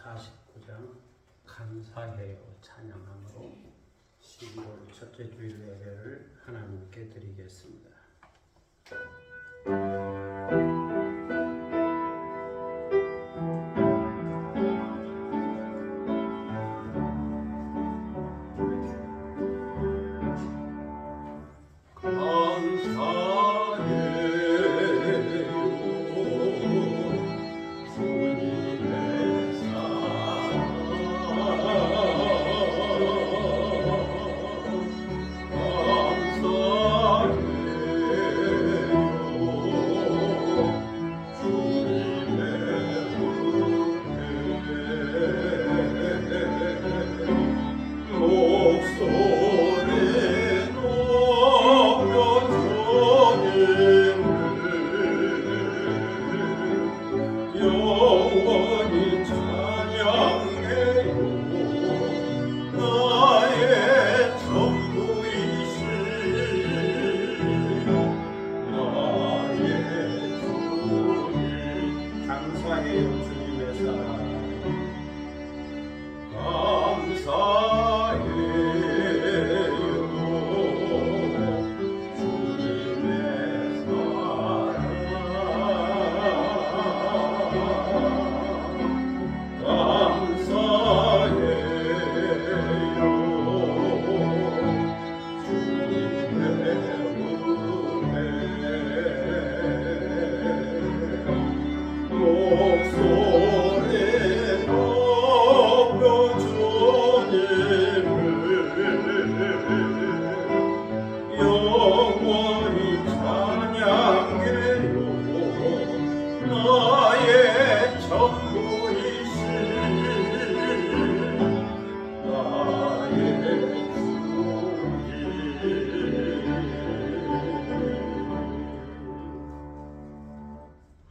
49장 감사해요 찬양함으로 12월 첫째 주일 예배를 하나님께 드리겠습니다.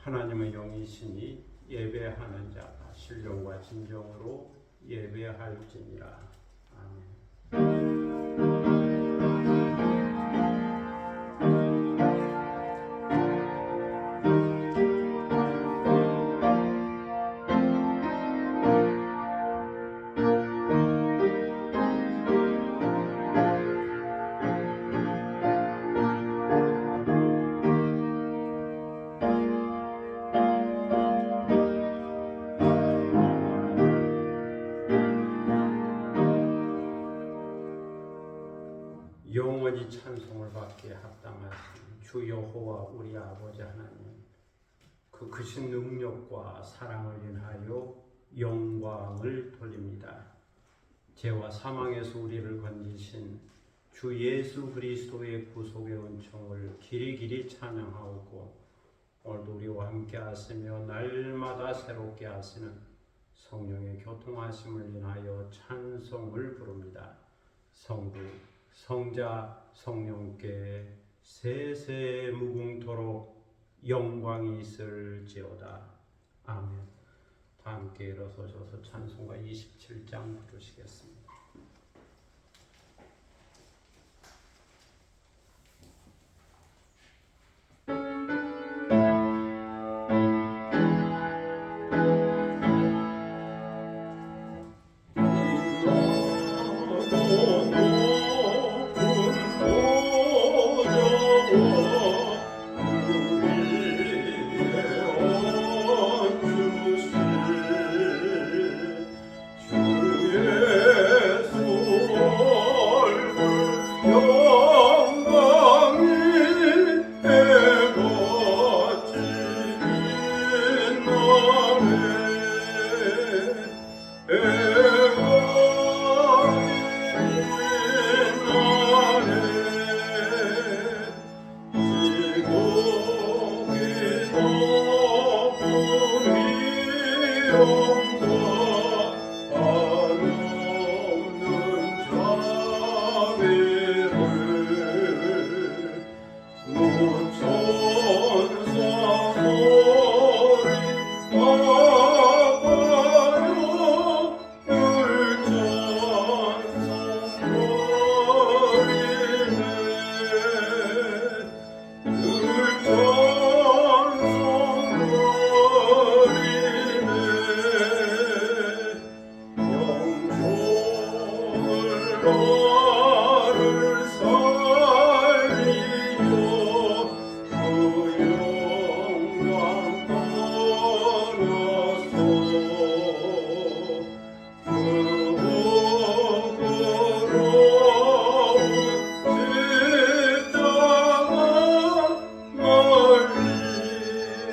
하나님의 영이시니 예배하는 자가 신령과 진정으로 예배할지니라. 아멘. 영원히 찬송을 받기에 합당하신 주 여호와 우리 아버지 하나님, 그 크신 능력과 사랑을 인하여 영광을 돌립니다. 죄와 사망에서 우리를 건지신 주 예수 그리스도의 구속의 은총을 길이길이 찬양하고, 오늘도 우리와 함께 하시며 날마다 새롭게 하시는 성령의 교통하심을 인하여 찬송을 부릅니다. 성부 성자 성령께 세세 무궁토록 영광이 있을지어다. 아멘. 다 함께 일어서셔서 찬송가 27장 부르시겠습니다. 나라를 살리려 그 영광 떠나서 그 부끄러운 십자가 멀리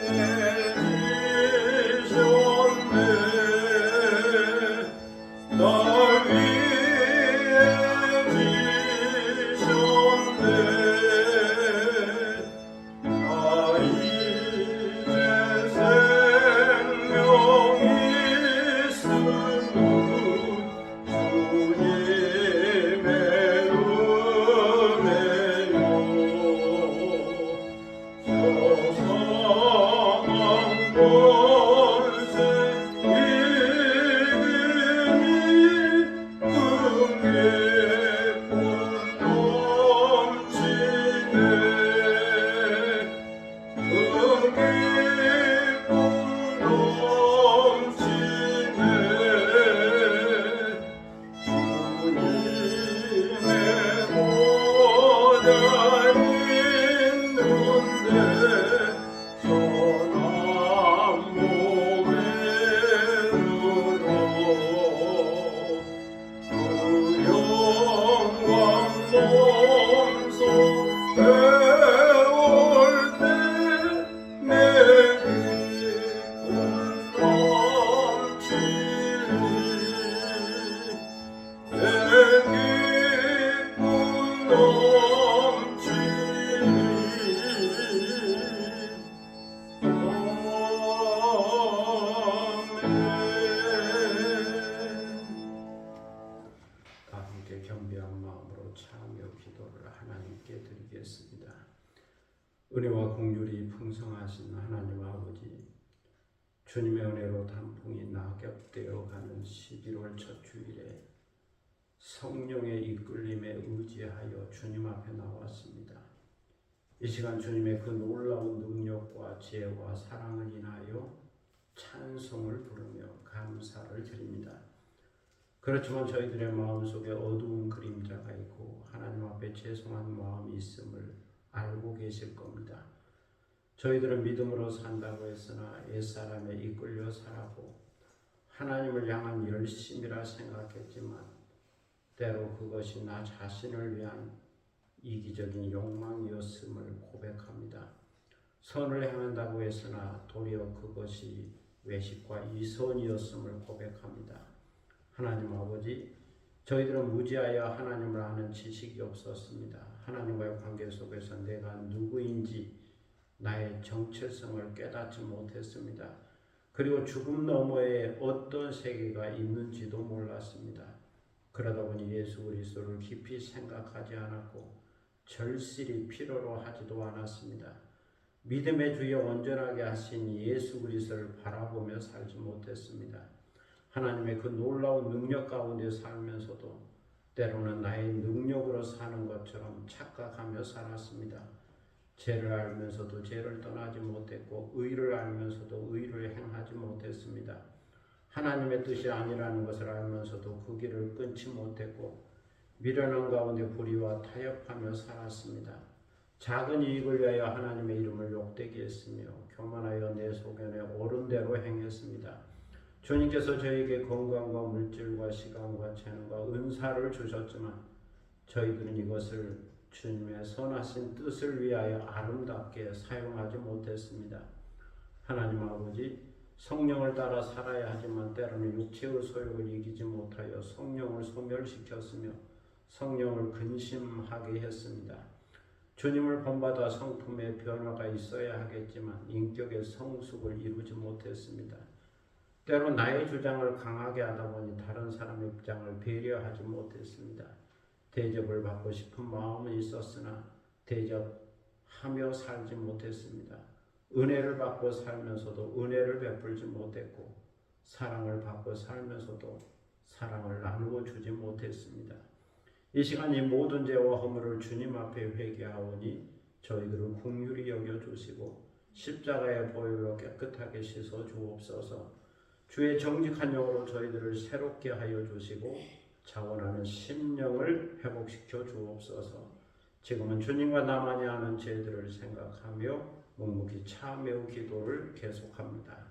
날 위해 지셨네. 나 이제 생명이 있음은 주님의 은혜요. 저 사망 권세 겸비한 마음으로 참여 기도를 하나님께 드리겠습니다. 은혜와 긍휼이 풍성하신 하나님 아버지, 주님의 은혜로 단풍이 낙엽되어 가는 11월 첫 주일에 성령의 이끌림에 의지하여 주님 앞에 나왔습니다. 이 시간 주님의 그 놀라운 능력과 지혜와 사랑을 인하여 찬송을 부르며 감사를 드립니다. 그렇지만 저희들의 마음속에 어두운 그림자가 있고 하나님 앞에 죄송한 마음이 있음을 알고 계실 겁니다. 저희들은 믿음으로 산다고 했으나 옛사람에 이끌려 살아고 하나님을 향한 열심이라 생각했지만 때로 그것이 나 자신을 위한 이기적인 욕망이었음을 고백합니다. 선을 행한다고 했으나 도리어 그것이 외식과 이선이었음을 고백합니다. 하나님 아버지, 저희들은 무지하여 하나님을 아는 지식이 없었습니다. 하나님과의 관계 속에서 내가 누구인지 나의 정체성을 깨닫지 못했습니다. 그리고 죽음 너머에 어떤 세계가 있는지도 몰랐습니다. 그러다 보니 예수 그리스도를 깊이 생각하지 않았고 절실히 필요로 하지도 않았습니다. 믿음의 주여 온전하게 하신 예수 그리스도를 바라보며 살지 못했습니다. 하나님의 그 놀라운 능력 가운데 살면서도 때로는 나의 능력으로 사는 것처럼 착각하며 살았습니다. 죄를 알면서도 죄를 떠나지 못했고 의를 알면서도 의를 행하지 못했습니다. 하나님의 뜻이 아니라는 것을 알면서도 그 길을 끊지 못했고 미련한 가운데 불의와 타협하며 살았습니다. 작은 이익을 위하여 하나님의 이름을 욕되게 했으며 교만하여 내 소견에 옳은 대로 행했습니다. 주님께서 저에게 건강과 물질과 시간과 재능과 은사를 주셨지만 저희들은 이것을 주님의 선하신 뜻을 위하여 아름답게 사용하지 못했습니다. 하나님 아버지, 성령을 따라 살아야 하지만 때로는 육체의 소욕을 이기지 못하여 성령을 소멸시켰으며 성령을 근심하게 했습니다. 주님을 본받아 성품의 변화가 있어야 하겠지만 인격의 성숙을 이루지 못했습니다. 때로 나의 주장을 강하게 하다 보니 다른 사람의 입장을 배려하지 못했습니다. 대접을 받고 싶은 마음은 있었으나 대접하며 살지 못했습니다. 은혜를 받고 살면서도 은혜를 베풀지 못했고 사랑을 받고 살면서도 사랑을 나누어 주지 못했습니다. 이 시간 이 모든 죄와 허물을 주님 앞에 회개하오니 저희들을 긍휼히 여겨주시고 십자가의 보혈로 깨끗하게 씻어 주옵소서. 주의 정직한 영으로 저희들을 새롭게 하여 주시고 자원하는 심령을 회복시켜 주옵소서. 지금은 주님과 나만이 아는 죄들을 생각하며 묵묵히 참여 기도를 계속합니다.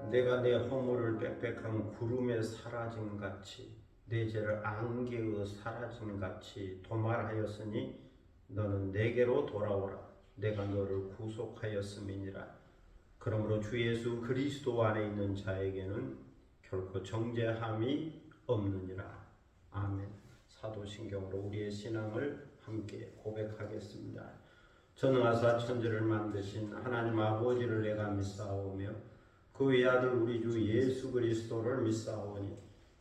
내가 내 허물을 빽빽한 구름에 사라진 같이 내 죄를 안개에 사라진 같이 도말하였으니 너는 내게로 돌아오라. 내가 너를 구속하였음이니라. 그러므로 주 예수 그리스도 안에 있는 자에게는 결코 정죄함이 없느니라. 아멘. 사도신경으로 우리의 신앙을 함께 고백하겠습니다. 전능하사 천지를 만드신 하나님 아버지를 내가 믿사오며 그 외아들 우리 주 예수 그리스도를 믿사오니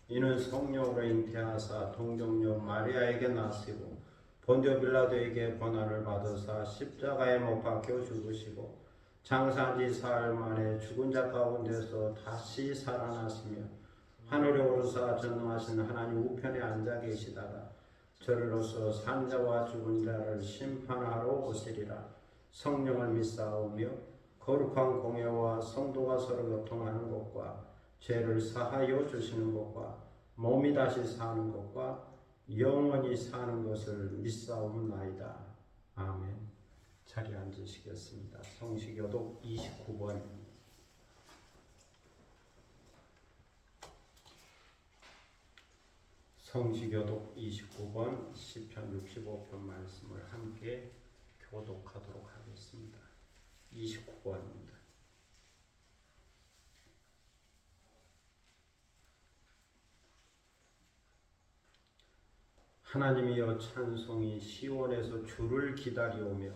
이는 성령으로 잉태하사 동정녀 마리아에게 나시고 본디오 빌라도에게 고난을 받으사 십자가에 못 박혀 죽으시고 장사한 지 사흘 만에 죽은 자 가운데서 다시 살아나시며 하늘에 오르사 전능하신 하나님 우편에 앉아 계시다가 저리로서 산자와 죽은 자를 심판하러 오시리라. 성령을 믿사오며 거룩한 공예와 성도가 서로 교통하는 것과 죄를 사하여 주시는 것과 몸이 다시 사는 것과 영원히 사는 것을 믿사옵나이다. 아멘. 자리에 앉으시겠습니다. 성시교독 29번. 성시교독 29번 시편 65편 말씀을 함께 교독하도록 하겠습니다. 29번입니다. 하나님이여 찬송이 시온에서 주를 기다리오며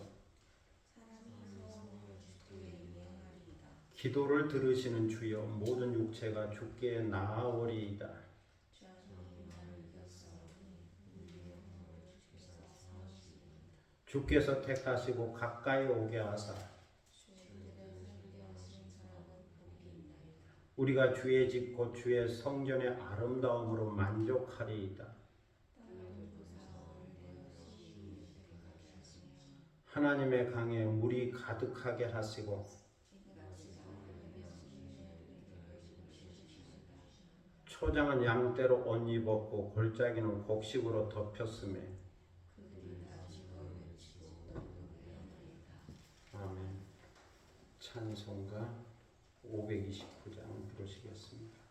기도를 들으시는 주여 모든 육체가 주께 나아오리이다. 주께서 택하시고 가까이 오게 하사 우리가 주의 집 곧 주의 성전의 아름다움으로 만족하리이다. 하나님의 강에 물이 가득하게 하시고 초장은 양떼로 옷 입었고 골짜기는 곡식으로 덮였으며 아멘. 찬송가 529장 부르시겠습니다.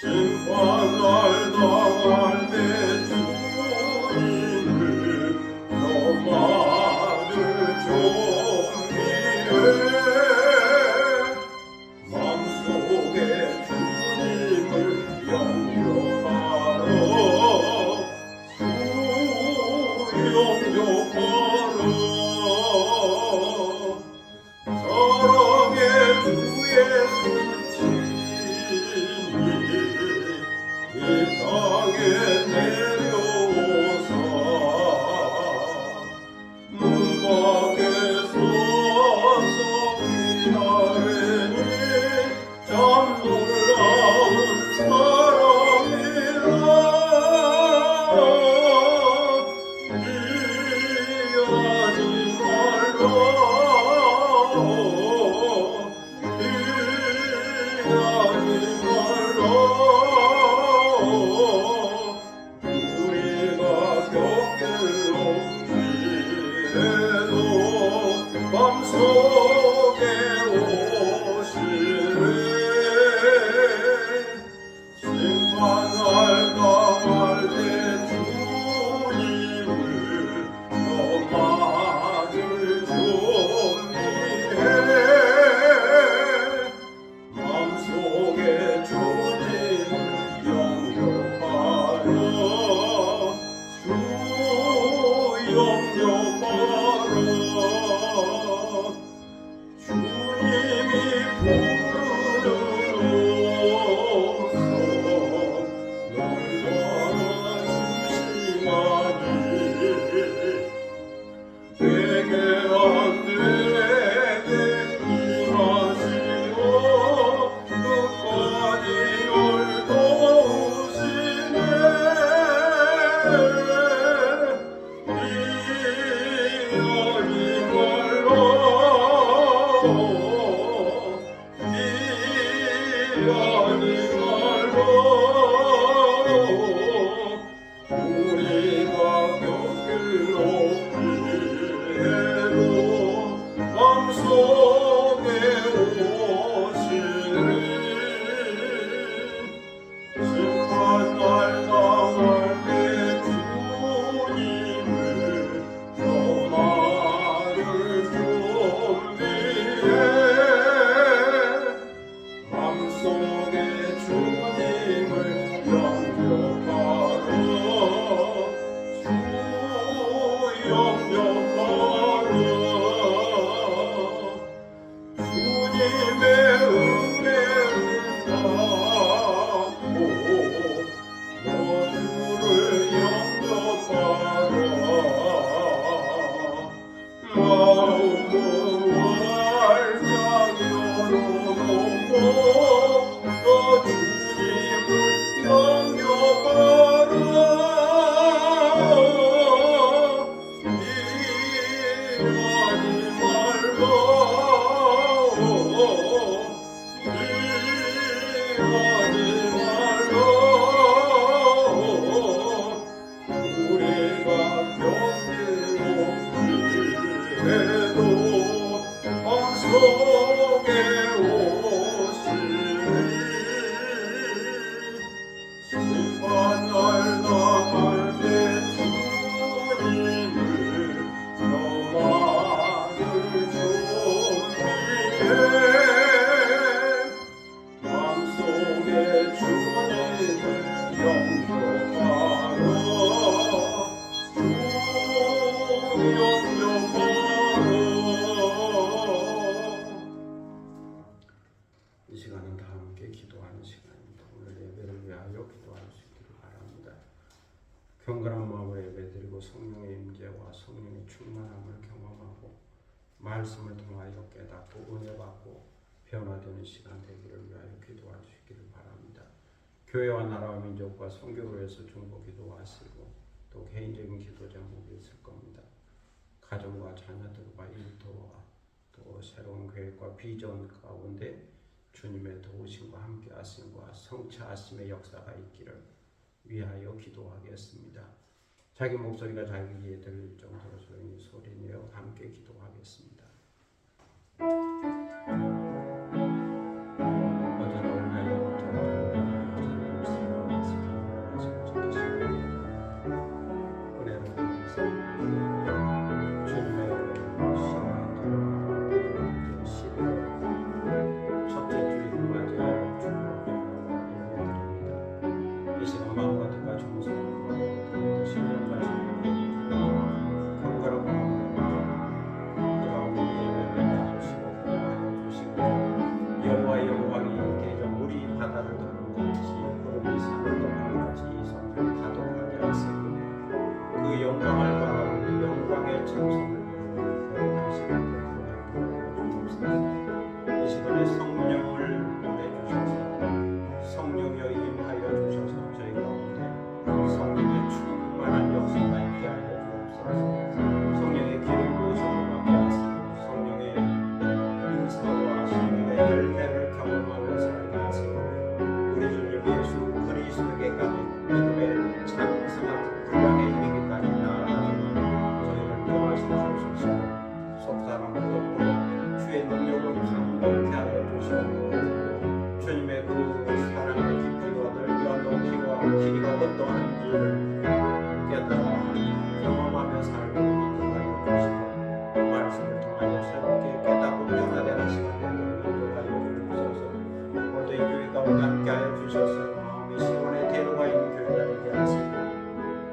신 경건한 마음으로 예배드리고 성령의 임재와 성령의 충만함을 경험하고 말씀을 통하여 깨닫고 은혜받고 변화되는 시간 되기를 위하여 기도할 수 있기를 바랍니다. 교회와 나라와 민족과 선교를 위해서 중보 기도하시고 또 개인적인 기도 제목이 있을 겁니다. 가정과 자녀들과 일터와 또 새로운 계획과 비전 가운데 주님의 도우심과 함께 하심과 성취하심의 역사가 있기를 위하여 기도하겠습니다. 자기 목소리가 자기 귀에 들릴 정도로 조용히 소리내어 함께 기도하겠습니다.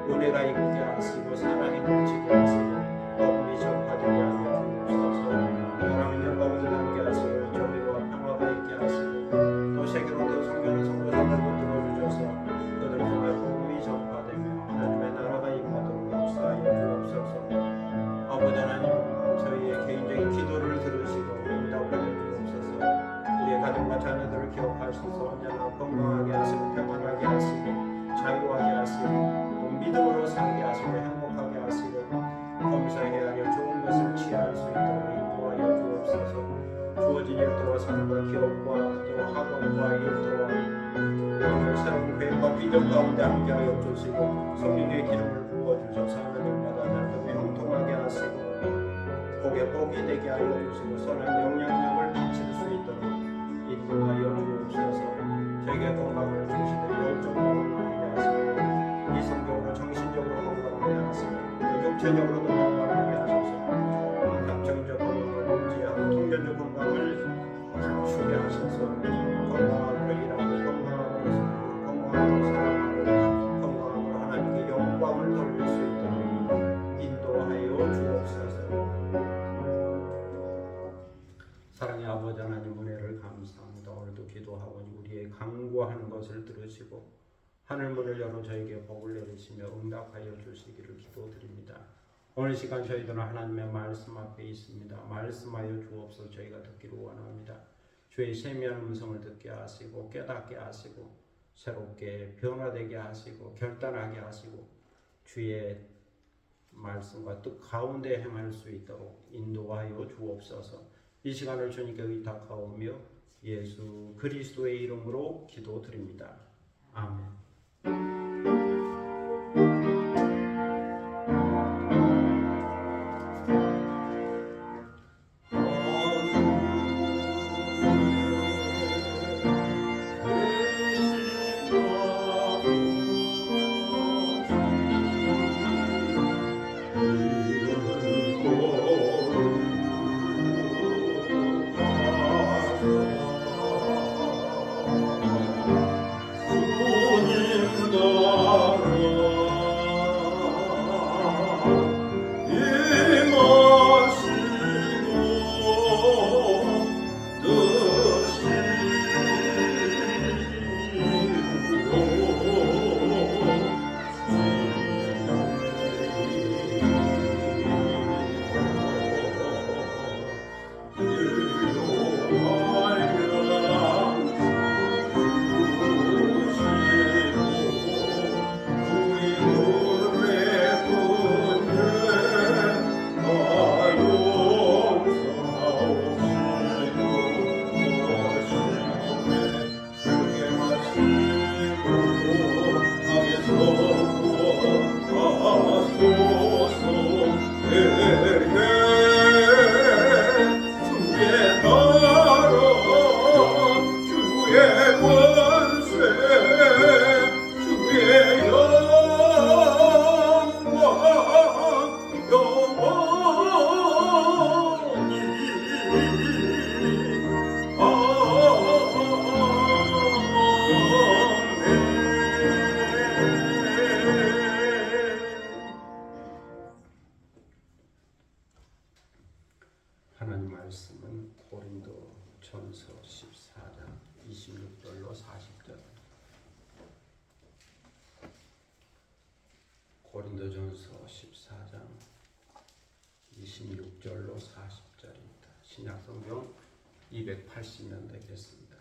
은혜가 있게 하시고 사랑이 넘치게 하시고 복음이 전파되게 하여 주옵소서. 하나님의 복음을 함께 하시고 조리와 평화가 아내와 자녀들을 기억하셔서 언제나 건강하게 하시고 평안하게 하시고 자유하게 하시고 또 믿음으로 살게 하시고 행복하게 하시고 검사해야 할 좋은 것을 취할 수 있도록 인도하여 주옵소서. 주어진 일터와 삶과 기업과 또 학원과 일터와 또 새로운 계획과 비전 가운데 함께하여 주시고 성령의 기름을 부어주셔서 하나님마다 날도 형통하게 하시고 복에 복이 되게 하여 주시고 선한 영향력을 끼칠 수 있도록 인도하여 주옵소서. 저에게 건강을 주시되 영적으로 건강하게 하시고 이성적으로 정신적으로 건강하게 하시고 육체적으로도 건강하게 하셔서 감정적 건강을 유지하고 통전적 건강을 갖추게 하셔서 건강함으로 일하고 건강함으로 사랑하고 건강함으로 하나님께 영광을 돌릴 수 있도록 인도하여 주옵소서. 사랑의 아버지 하나님 은혜를 감사합니다. 오늘도 기도하고 우리의 간구하는 것을 들으시고 하늘문을 열어 저에게 복을 내리시며 응답하여 주시기를 기도드립니다. 오늘 시간 저희들은 하나님의 말씀 앞에 있습니다. 말씀하여 주옵소서. 저희가 듣기를 원합니다. 주의 세미한 음성을 듣게 하시고 깨닫게 하시고 새롭게 변화되게 하시고 결단하게 하시고 주의 말씀과 뜻 가운데 행할 수 있도록 인도하여 주옵소서. 이 시간을 주님께 의탁하오며 예수 그리스도의 이름으로 기도드립니다. 아멘. 하나님 말씀은 고린도전서 14장 26절로 40절. 고린도전서 14장 26절로 40절입니다. 신약성경 280년 되겠습니다.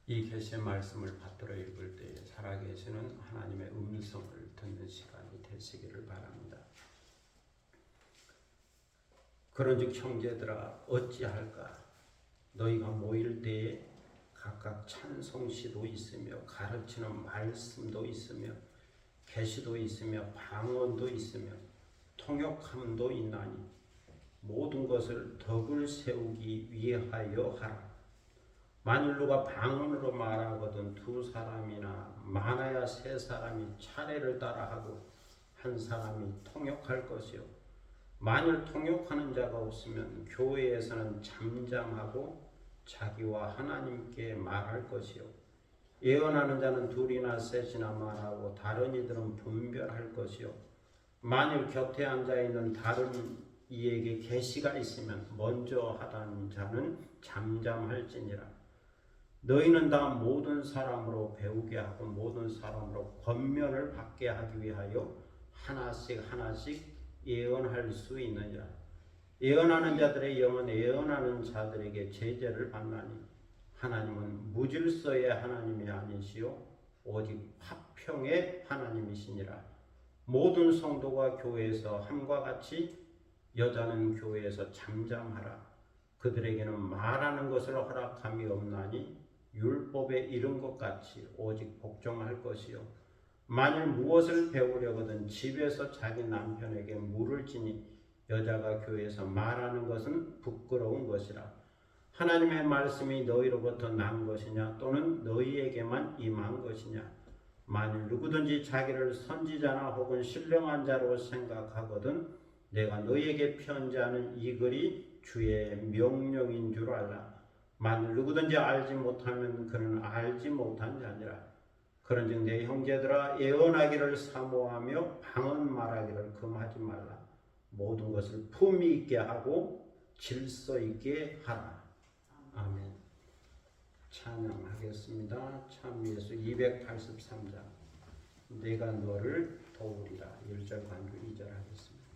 이 계시의 말씀을 받들어 읽을 때에 살아계시는 하나님의 음성을 듣는 시간이 되시기를 바랍니다. 그런즉 형제들아 어찌할까? 너희가 모일 때에 각각 찬송시도 있으며 가르치는 말씀도 있으며 계시도 있으며 방언도 있으며 통역함도 있나니 모든 것을 덕을 세우기 위하여 하라. 만일 누가 방언으로 말하거든 두 사람이나 많아야 세 사람이 차례를 따라하고 한 사람이 통역할 것이요 만일 통역하는 자가 없으면 교회에서는 잠잠하고 자기와 하나님께 말할 것이요 예언하는 자는 둘이나 셋이나 말하고 다른 이들은 분별할 것이요 만일 곁에 앉아 있는 다른 이에게 계시가 있으면 먼저 하던 자는 잠잠할지니라. 너희는 다 모든 사람으로 배우게 하고 모든 사람으로 권면을 받게 하기 위하여 하나씩 예언할 수 있느니라. 예언하는 자들의 영은 예언하는 자들에게 제재를 받나니 하나님은 무질서의 하나님이 아니시요 오직 화평의 하나님이시니라. 모든 성도가 교회에서 함과 같이 여자는 교회에서 잠잠하라. 그들에게는 말하는 것을 허락함이 없나니 율법에 이른 것 같이 오직 복종할 것이요 만일 무엇을 배우려거든 집에서 자기 남편에게 물을 지니 여자가 교회에서 말하는 것은 부끄러운 것이라. 하나님의 말씀이 너희로부터 난 것이냐 또는 너희에게만 임한 것이냐. 만일 누구든지 자기를 선지자나 혹은 신령한 자로 생각하거든 내가 너희에게 편지하는 이 글이 주의 명령인 줄 알라. 만일 누구든지 알지 못하면 그는 알지 못한 자니라. 그런즉 내 형제들아 예언하기를 사모하며 방언 말하기를 금하지 말라. 모든 것을 품위 있게 하고 질서 있게 하라. 아멘. 찬양하겠습니다. 참 예수 283장 내가 너를 도우리라. 1절 간주 2절 하겠습니다.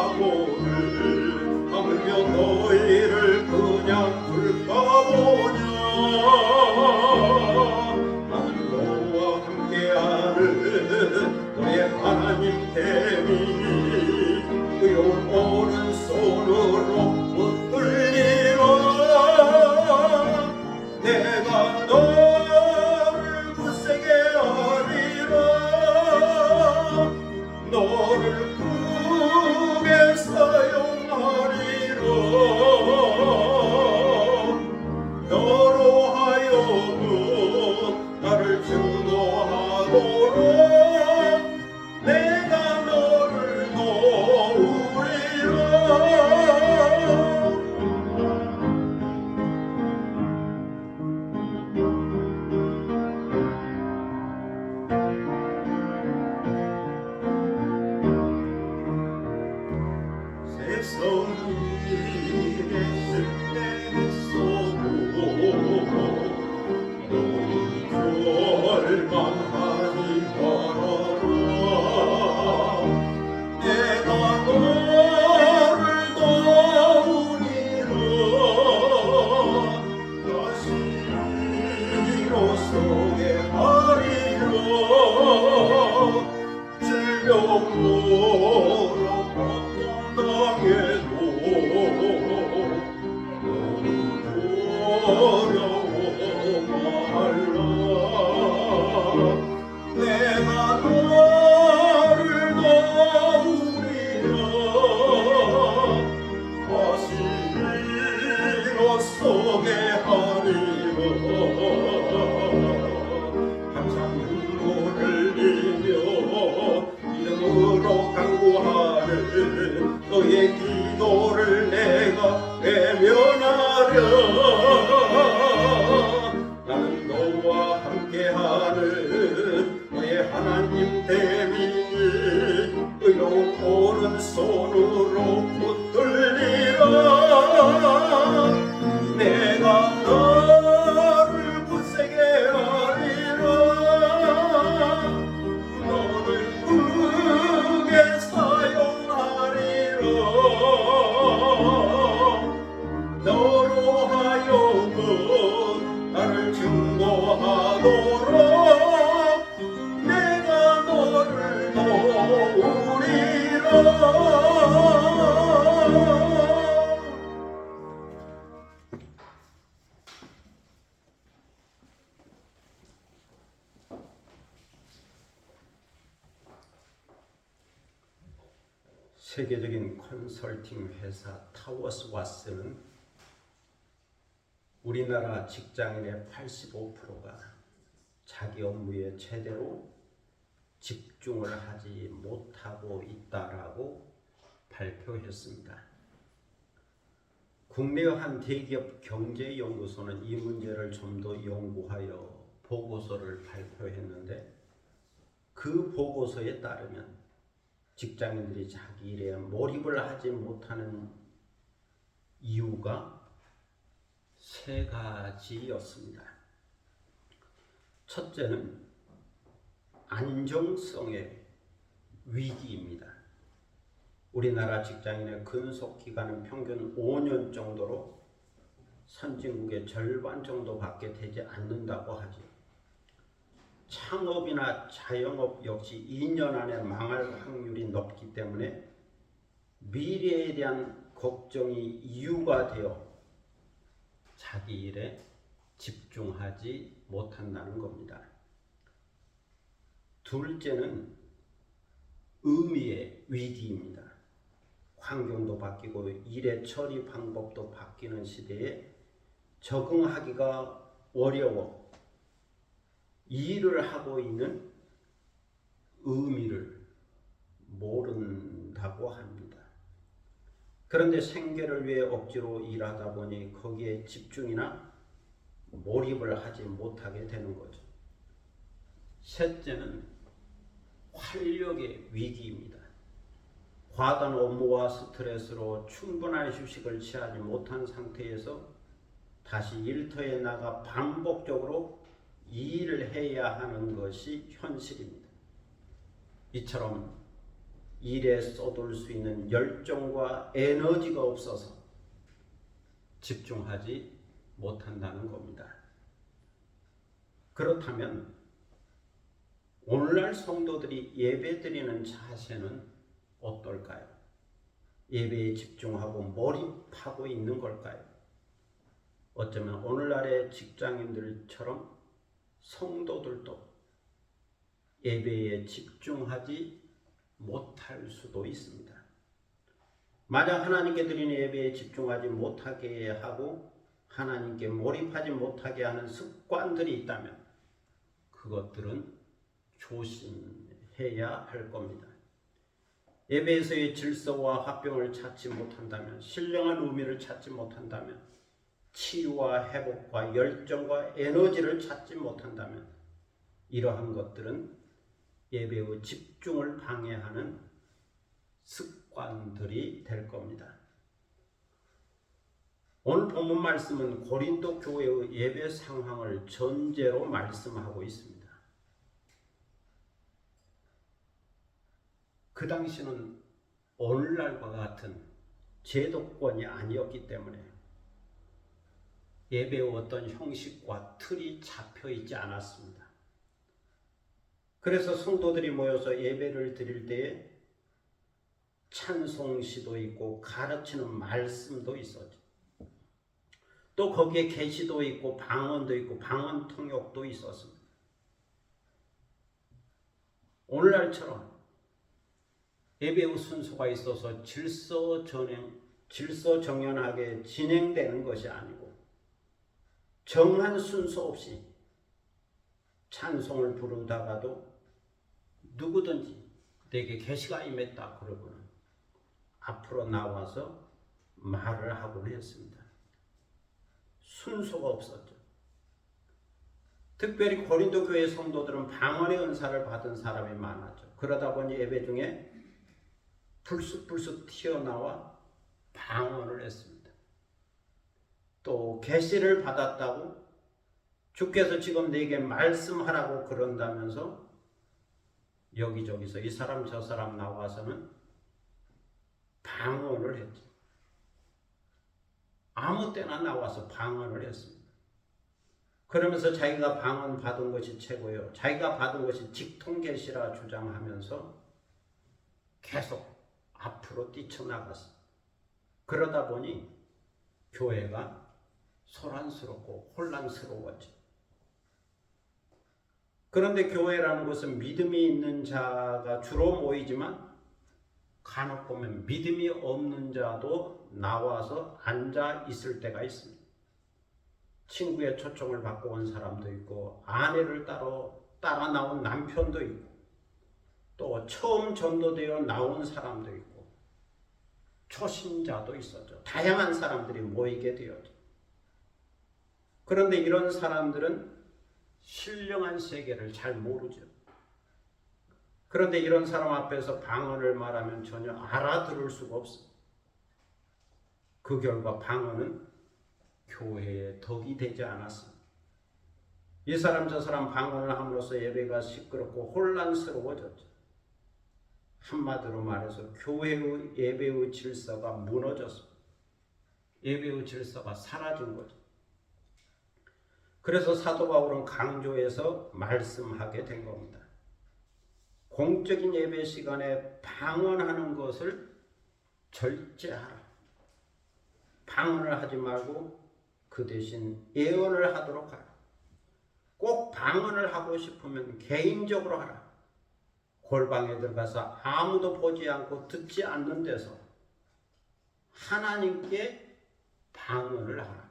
사랑하고를 하물며 너희를 그냥 둘까보냐. 나는 너와 함께하는 너의 하나님 대민이 의로운 오른손으로 붙들리라. 내가 너를 굳세게 하리라. 너를 세계적인 컨설팅 회사 타워스 왓슨은 우리나라 직장인의 85%가 자기 업무에 제대로 집중을 하지 못하고 있다라고 발표했습니다. 국내의 한 대기업 경제연구소는 이 문제를 좀 더 연구하여 보고서를 발표했는데, 그 보고서에 따르면 직장인들이 자기 일에 몰입을 하지 못하는 이유가 3가지였습니다. 첫째는 안정성의 위기입니다. 우리나라 직장인의 근속기간은 평균 5년 정도로 선진국의 절반 정도밖에 되지 않는다고 하죠. 창업이나 자영업 역시 2년 안에 망할 확률이 높기 때문에 미래에 대한 걱정이 이유가 되어 자기 일에 집중하지 못한다는 겁니다. 둘째는 의미의 위기입니다. 환경도 바뀌고 일의 처리 방법도 바뀌는 시대에 적응하기가 어려워 일을 하고 있는 의미를 모른다고 합니다. 그런데 생계를 위해 억지로 일하다 보니 거기에 집중이나 몰입을 하지 못하게 되는 거죠. 셋째는 활력의 위기입니다. 과도한 업무와 스트레스로 충분한 휴식을 취하지 못한 상태에서 다시 일터에 나가 반복적으로 일을 해야 하는 것이 현실입니다. 이처럼 일에 쏟을 수 있는 열정과 에너지가 없어서 집중하지 못한다는 겁니다. 그렇다면 오늘날 성도들이 예배드리는 자세는 어떨까요? 예배에 집중하고 몰입하고 있는 걸까요? 어쩌면 오늘날의 직장인들처럼 성도들도 예배에 집중하지 못할 수도 있습니다. 만약 하나님께 드리는 예배에 집중하지 못하게 하고 하나님께 몰입하지 못하게 하는 습관들이 있다면 그것들은 조심해야 할 겁니다. 예배에서의 질서와 화평을 찾지 못한다면, 신령한 의미를 찾지 못한다면, 치유와 회복과 열정과 에너지를 찾지 못한다면 이러한 것들은 예배의 집중을 방해하는 습관들이 될 겁니다. 오늘 본문 말씀은 고린도 교회의 예배 상황을 전제로 말씀하고 있습니다. 그 당시는 오늘날과 같은 제도권이 아니었기 때문에 예배의 어떤 형식과 틀이 잡혀 있지 않았습니다. 그래서 성도들이 모여서 예배를 드릴 때에 찬송시도 있고 가르치는 말씀도 있었죠. 또 거기에 계시도 있고 방언도 있고 방언 통역도 있었습니다. 오늘날처럼 예배의 순서가 있어서 질서정연하게 진행되는 것이 아니고 정한 순서 없이 찬송을 부르다가도 누구든지 내게 계시가 임했다 그러고는 앞으로 나와서 말을 하곤 했습니다. 순서가 없었죠. 특별히 고린도 교회 성도들은 방언의 은사를 받은 사람이 많았죠. 그러다 보니 예배 중에 불쑥불쑥 튀어나와 방언을 했습니다. 또 계시를 받았다고 주께서 지금 내게 말씀하라고 그런다면서 여기저기서 이 사람 저 사람 나와서는 방언을 했죠. 아무 때나 나와서 방언을 했습니다. 그러면서 자기가 방언 받은 것이 최고요, 자기가 받은 것이 직통 계시라 주장하면서 계속 앞으로 뛰쳐나갔어. 그러다 보니 교회가 소란스럽고 혼란스러워져. 그런데 교회라는 것은 믿음이 있는 자가 주로 모이지만 간혹 보면 믿음이 없는 자도 나와서 앉아 있을 때가 있습니다. 친구의 초청을 받고 온 사람도 있고, 아내를 따라 나온 남편도 있고, 또 처음 전도되어 나온 사람도 있고, 초신자도 있었죠. 다양한 사람들이 모이게 되었죠. 그런데 이런 사람들은 신령한 세계를 잘 모르죠. 그런데 이런 사람 앞에서 방언을 말하면 전혀 알아들을 수가 없습니다. 그 결과 방언은 교회의 덕이 되지 않았습니다. 이 사람 저 사람 방언을 함으로써 예배가 시끄럽고 혼란스러워졌죠. 한마디로 말해서 교회의 예배의 질서가 무너졌습니다. 예배의 질서가 사라진 거죠. 그래서 사도 바울은 강조해서 말씀하게 된 겁니다. 공적인 예배 시간에 방언하는 것을 절제하라. 방언을 하지 말고 그 대신 예언을 하도록 하라. 꼭 방언을 하고 싶으면 개인적으로 하라. 골방에 들어가서 아무도 보지 않고 듣지 않는 데서 하나님께 방언을 하라.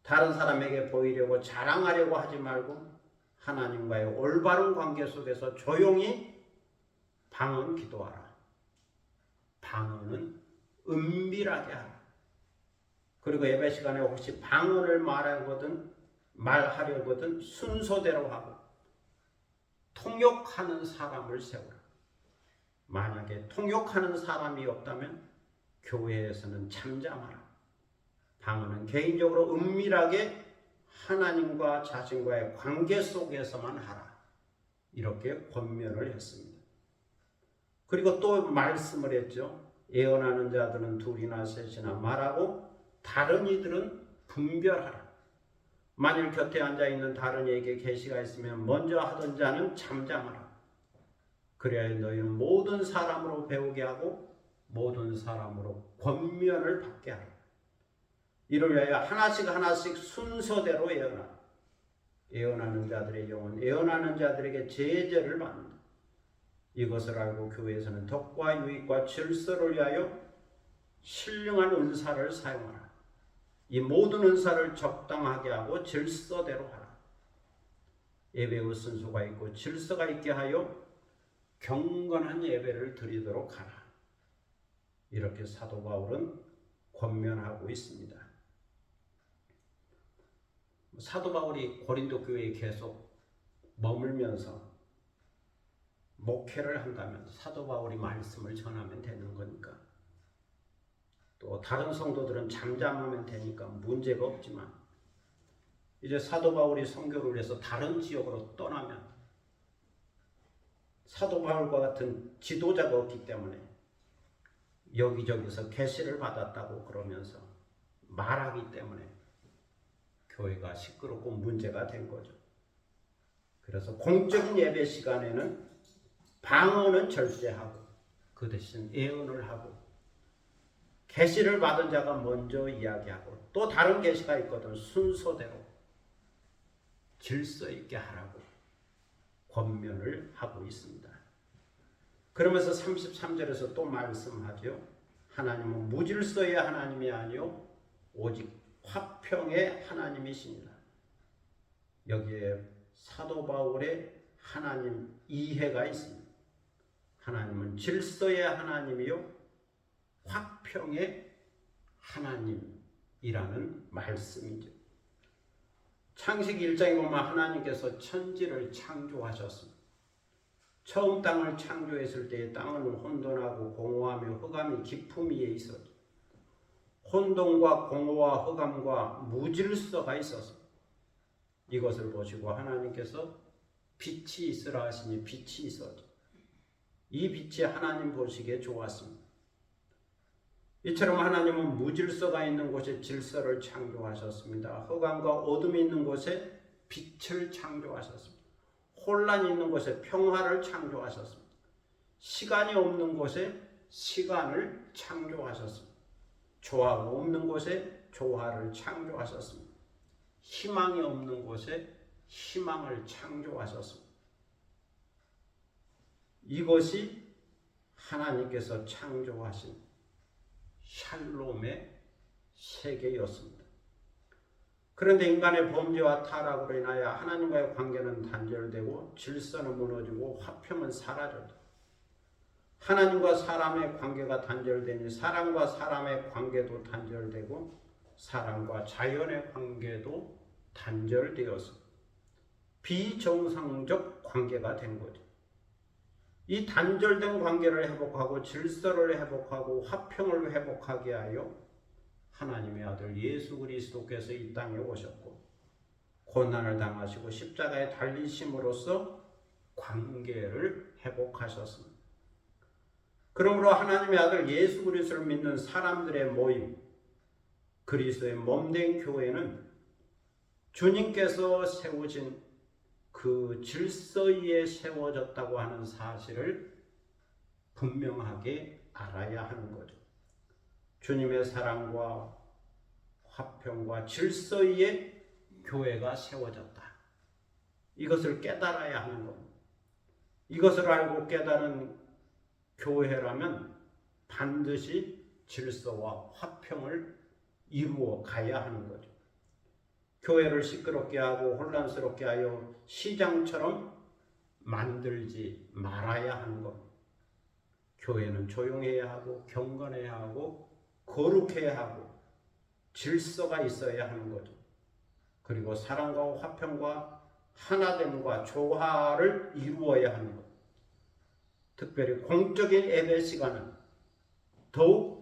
다른 사람에게 보이려고 자랑하려고 하지 말고 하나님과의 올바른 관계 속에서 조용히 방언 기도하라. 방언은 은밀하게 하라. 그리고 예배 시간에 혹시 방언을 말하려거든 순서대로 하고 통역하는 사람을 세우라. 만약에 통역하는 사람이 없다면 교회에서는 잠잠하라. 방언은 개인적으로 은밀하게 하나님과 자신과의 관계 속에서만 하라. 이렇게 권면을 했습니다. 그리고 또 말씀을 했죠. 예언하는 자들은 둘이나 셋이나 말하고 다른 이들은 분별하라. 만일 곁에 앉아있는 다른 이에게 계시가 있으면 먼저 하던 자는 잠잠하라. 그래야 너희는 모든 사람으로 배우게 하고 모든 사람으로 권면을 받게 하라. 이를 위하여 하나씩 순서대로 예언하라. 예언하는 자들의 영은 예언하는 자들에게 제재를 받는다. 이것을 알고 교회에서는 덕과 유익과 질서를 위하여 신령한 은사를 사용하라. 이 모든 은사를 적당하게 하고 질서대로 하라. 예배의 순서가 있고 질서가 있게 하여 경건한 예배를 드리도록 하라. 이렇게 사도 바울은 권면하고 있습니다. 사도 바울이 고린도 교회에 계속 머물면서 목회를 한다면 사도 바울이 말씀을 전하면 되는 거니까, 또 다른 성도들은 잠잠하면 되니까 문제가 없지만, 이제 사도 바울이 선교를 해서 다른 지역으로 떠나면 사도 바울과 같은 지도자가 없기 때문에 여기저기서 계시를 받았다고 그러면서 말하기 때문에 교회가 시끄럽고 문제가 된 거죠. 그래서 공적인 예배 시간에는 방언은 절제하고 그 대신 예언을 하고, 계시를 받은 자가 먼저 이야기하고, 또 다른 계시가 있거든 순서대로 질서 있게 하라고 권면을 하고 있습니다. 그러면서 33절에서 또 말씀하죠. 하나님은 무질서의 하나님이 아니요 오직 화평의 하나님이십니다. 여기에 사도 바울의 하나님 이해가 있습니다. 하나님은 질서의 하나님이요 화평의 하나님이라는 말씀이죠. 창세기 1장에 보면 하나님께서 천지를 창조하셨습니다. 처음 땅을 창조했을 때 땅은 혼돈하고 공허하며 흑암이 깊음 위에 있었죠. 혼돈과 공허와 흑암과 무질서가 있었습니다. 이것을 보시고 하나님께서 빛이 있으라 하시니 빛이 있었죠. 이 빛이 하나님 보시기에 좋았습니다. 이처럼 하나님은 무질서가 있는 곳에 질서를 창조하셨습니다. 흑암과 어둠이 있는 곳에 빛을 창조하셨습니다. 혼란이 있는 곳에 평화를 창조하셨습니다. 시간이 없는 곳에 시간을 창조하셨습니다. 조화가 없는 곳에 조화를 창조하셨습니다. 희망이 없는 곳에 희망을 창조하셨습니다. 이것이 하나님께서 창조하신 샬롬의 세계였습니다. 그런데 인간의 범죄와 타락으로 인하여 하나님과의 관계는 단절되고 질서는 무너지고 화평은 사라졌다. 하나님과 사람의 관계가 단절되니 사람과 사람의 관계도 단절되고 사람과 자연의 관계도 단절되어서 비정상적 관계가 된 거죠. 이 단절된 관계를 회복하고 질서를 회복하고 화평을 회복하게 하여 하나님의 아들 예수 그리스도께서 이 땅에 오셨고 고난을 당하시고 십자가에 달리심으로써 관계를 회복하셨습니다. 그러므로 하나님의 아들 예수 그리스도를 믿는 사람들의 모임, 그리스도의 몸된 교회는 주님께서 세우신 그 질서 위에 세워졌다고 하는 사실을 분명하게 알아야 하는 거죠. 주님의 사랑과 화평과 질서 위에 교회가 세워졌다. 이것을 깨달아야 하는 겁니다. 이것을 알고 깨달은 교회라면 반드시 질서와 화평을 이루어 가야 하는 거죠. 교회를 시끄럽게 하고 혼란스럽게 하여 시장처럼 만들지 말아야 하는 겁니다. 교회는 조용해야 하고 경건해야 하고 거룩해야 하고 질서가 있어야 하는 거죠. 그리고 사랑과 화평과 하나됨과 조화를 이루어야 하는 것. 특별히 공적인 예배 시간은 더욱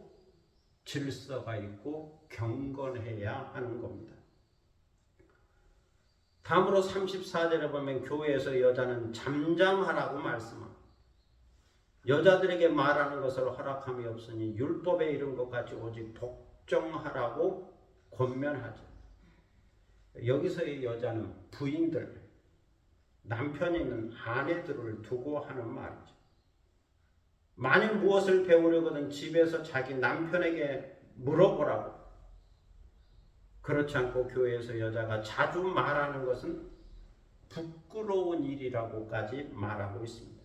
질서가 있고 경건해야 하는 겁니다. 다음으로 34절에 보면 교회에서 여자는 잠잠하라고 말씀합니다. 여자들에게 말하는 것을 허락함이 없으니 율법에 이른 것 같이 오직 복종하라고 권면하죠. 여기서의 여자는 부인들, 남편이 있는 아내들을 두고 하는 말이죠. 만일 무엇을 배우려거든 집에서 자기 남편에게 물어보라고. 그렇지 않고 교회에서 여자가 자주 말하는 것은 부끄러운 일이라고까지 말하고 있습니다.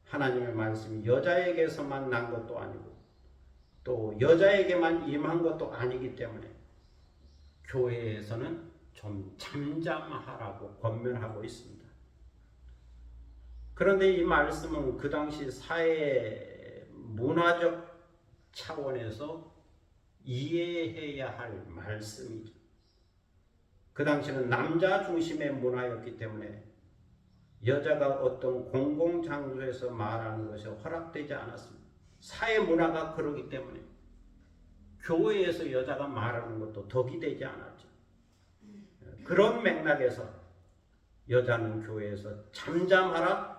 하나님의 말씀이 여자에게서만 난 것도 아니고 또 여자에게만 임한 것도 아니기 때문에 교회에서는 좀 잠잠하라고 권면하고 있습니다. 그런데 이 말씀은 그 당시 사회 문화적 차원에서 이해해야 할 말씀이죠. 그 당시는 남자 중심의 문화였기 때문에 여자가 어떤 공공장소에서 말하는 것이 허락되지 않았습니다. 사회 문화가 그러기 때문에 교회에서 여자가 말하는 것도 덕이 되지 않았죠. 그런 맥락에서 여자는 교회에서 잠잠하라,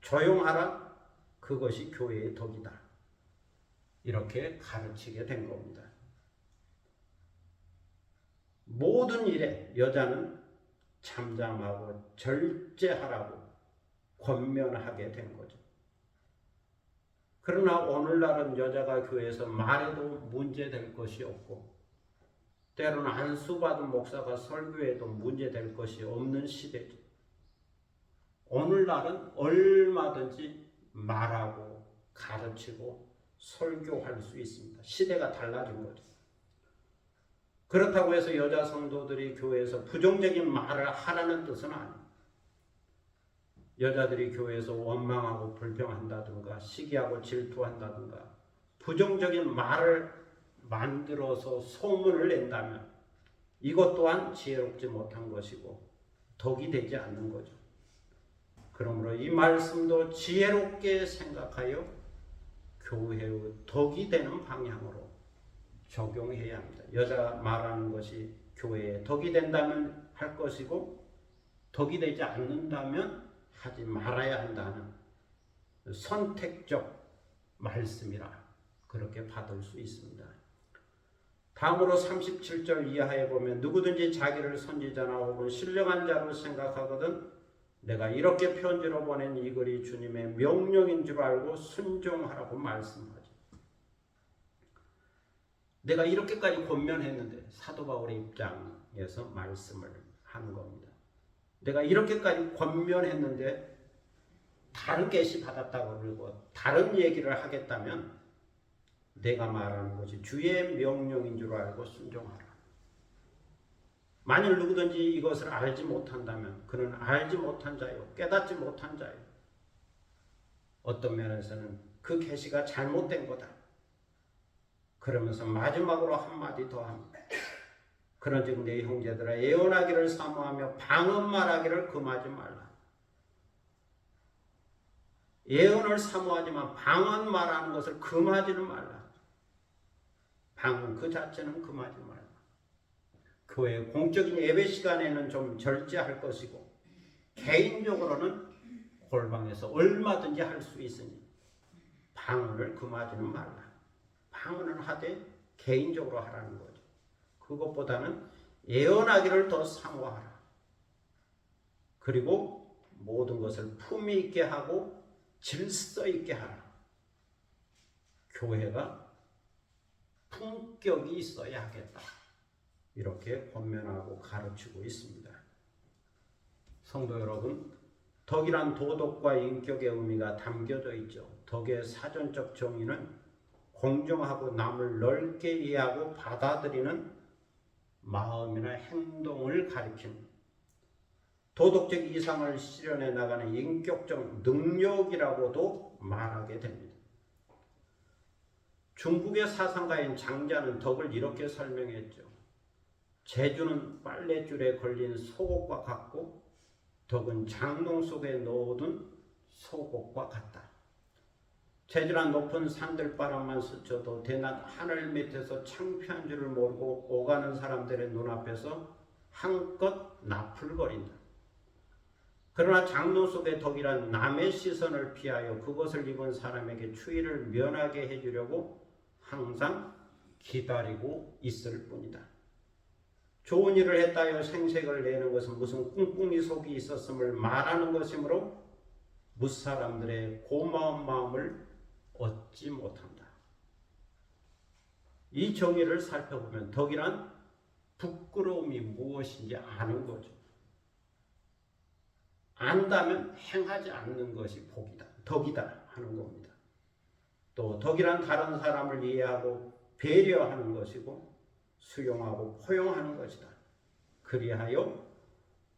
조용하라, 그것이 교회의 덕이다. 이렇게 가르치게 된 겁니다. 모든 일에 여자는 잠잠하고 절제하라고 권면하게 된 거죠. 그러나 오늘날은 여자가 교회에서 말해도 문제될 것이 없고 때로는 안수받은 목사가 설교해도 문제될 것이 없는 시대죠. 오늘날은 얼마든지 말하고 가르치고 설교할 수 있습니다. 시대가 달라진 거죠. 그렇다고 해서 여자 성도들이 교회에서 부정적인 말을 하라는 뜻은 아닙니다. 여자들이 교회에서 원망하고 불평한다든가 시기하고 질투한다든가 부정적인 말을 만들어서 소문을 낸다면 이것 또한 지혜롭지 못한 것이고 덕이 되지 않는 거죠. 그러므로 이 말씀도 지혜롭게 생각하여 교회의 덕이 되는 방향으로 적용해야 합니다. 여자가 말하는 것이 교회에 덕이 된다면 할 것이고 덕이 되지 않는다면 하지 말아야 한다는 선택적 말씀이라 그렇게 받을 수 있습니다. 다음으로 37절 이하에 보면 누구든지 자기를 선지자나 혹은 신령한 자로 생각하거든 내가 이렇게 편지로 보낸 이 글이 주님의 명령인 줄 알고 순종하라고 말씀하죠. 내가 이렇게까지 권면했는데 사도 바울의 입장에서 말씀을 하는 겁니다. 내가 이렇게까지 권면했는데 다른 계시 받았다고 그러고 다른 얘기를 하겠다면 내가 말하는 것이 주의 명령인 줄 알고 순종하라. 만일 누구든지 이것을 알지 못한다면 그는 알지 못한 자요, 깨닫지 못한 자요. 어떤 면에서는 그 계시가 잘못된 거다. 그러면서 마지막으로 한마디 더 합니다. 그런즉 내 형제들아 예언하기를 사모하며 방언 말하기를 금하지 말라. 예언을 사모하지만 방언 말하는 것을 금하지는 말라. 방언 그 자체는 금하지 말라. 교회 공적인 예배 시간에는 좀 절제할 것이고 개인적으로는 골방에서 얼마든지 할 수 있으니 방언을 금하지는 말라. 방언을 하되 개인적으로 하라는 거죠. 그것보다는 예언하기를 더 사모하라. 그리고 모든 것을 품위 있게 하고 질서 있게 하라. 교회가 품격이 있어야 하겠다. 이렇게 권면하고 가르치고 있습니다. 성도 여러분, 덕이란 도덕과 인격의 의미가 담겨져 있죠. 덕의 사전적 정의는 공정하고 남을 넓게 이해하고 받아들이는 마음이나 행동을 가리키는 도덕적 이상을 실현해 나가는 인격적 능력이라고도 말하게 됩니다. 중국의 사상가인 장자는 덕을 이렇게 설명했죠. 재주는 빨랫줄에 걸린 속옷과 같고 덕은 장롱 속에 넣어둔 속옷과 같다. 재주란 높은 산들바람만 스쳐도 대낮 하늘 밑에서 창피한 줄을 모르고 오가는 사람들의 눈앞에서 한껏 나풀거린다. 그러나 장롱 속의 덕이란 남의 시선을 피하여 그것을 입은 사람에게 추위를 면하게 해주려고 항상 기다리고 있을 뿐이다. 좋은 일을 했다여 생색을 내는 것은 무슨 꿍꿍이 속이 있었음을 말하는 것이므로 무사람들의 고마운 마음을 얻지 못한다. 이 정의를 살펴보면 덕이란 부끄러움이 무엇인지 아는 거죠. 안다면 행하지 않는 것이 복이다, 덕이다 하는 겁니다. 또 덕이란 다른 사람을 이해하고 배려하는 것이고 수용하고 포용하는 것이다. 그리하여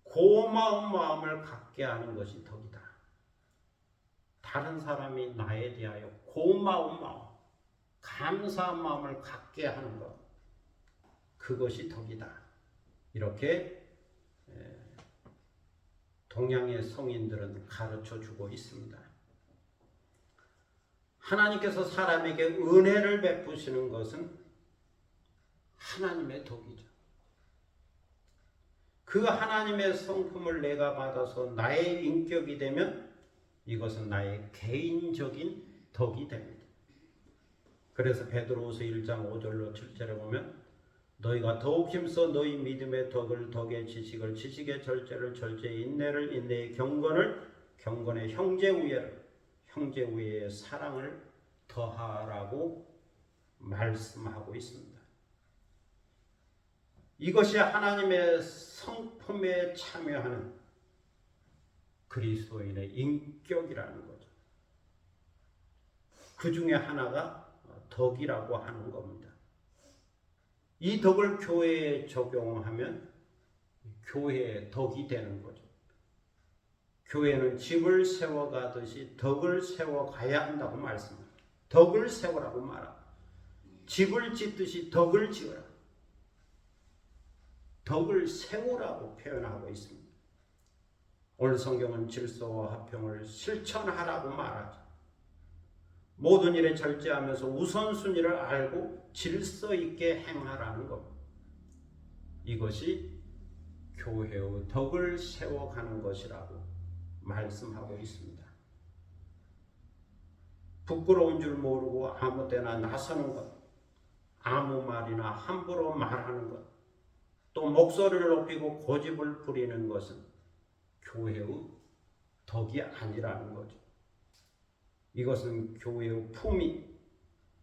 고마운 마음을 갖게 하는 것이 덕이다. 다른 사람이 나에 대하여 고마운 마음, 감사한 마음을 갖게 하는 것, 그것이 덕이다. 이렇게 동양의 성인들은 가르쳐주고 있습니다. 하나님께서 사람에게 은혜를 베푸시는 것은 하나님의 덕이죠. 그 하나님의 성품을 내가 받아서 나의 인격이 되면 이것은 나의 개인적인 덕이 됩니다. 그래서 베드로후서 1장 5절로 7절에 보면 너희가 더욱 힘써 너희 믿음의 덕을 덕의 지식을 지식의 절제를 절제의 인내를 인내의 경건을 경건의 형제우애를 형제우애의 사랑을 더하라고 말씀하고 있습니다. 이것이 하나님의 성품에 참여하는 그리스도인의 인격이라는 거죠. 그 중에 하나가 덕이라고 하는 겁니다. 이 덕을 교회에 적용하면 교회의 덕이 되는 거죠. 교회는 집을 세워가듯이 덕을 세워가야 한다고 말씀합니다. 덕을 세우라고 말합니다. 집을 짓듯이 덕을 지으라. 덕을 세우라고 표현하고 있습니다. 오늘 성경은 질서와 화평을 실천하라고 말하죠. 모든 일에 절제하면서 우선순위를 알고 질서 있게 행하라는 것. 이것이 교회의 덕을 세워가는 것이라고 말씀하고 있습니다. 부끄러운 줄 모르고 아무 때나 나서는 것, 아무 말이나 함부로 말하는 것, 또 목소리를 높이고 고집을 부리는 것은 교회의 덕이 아니라는 거죠. 이것은 교회의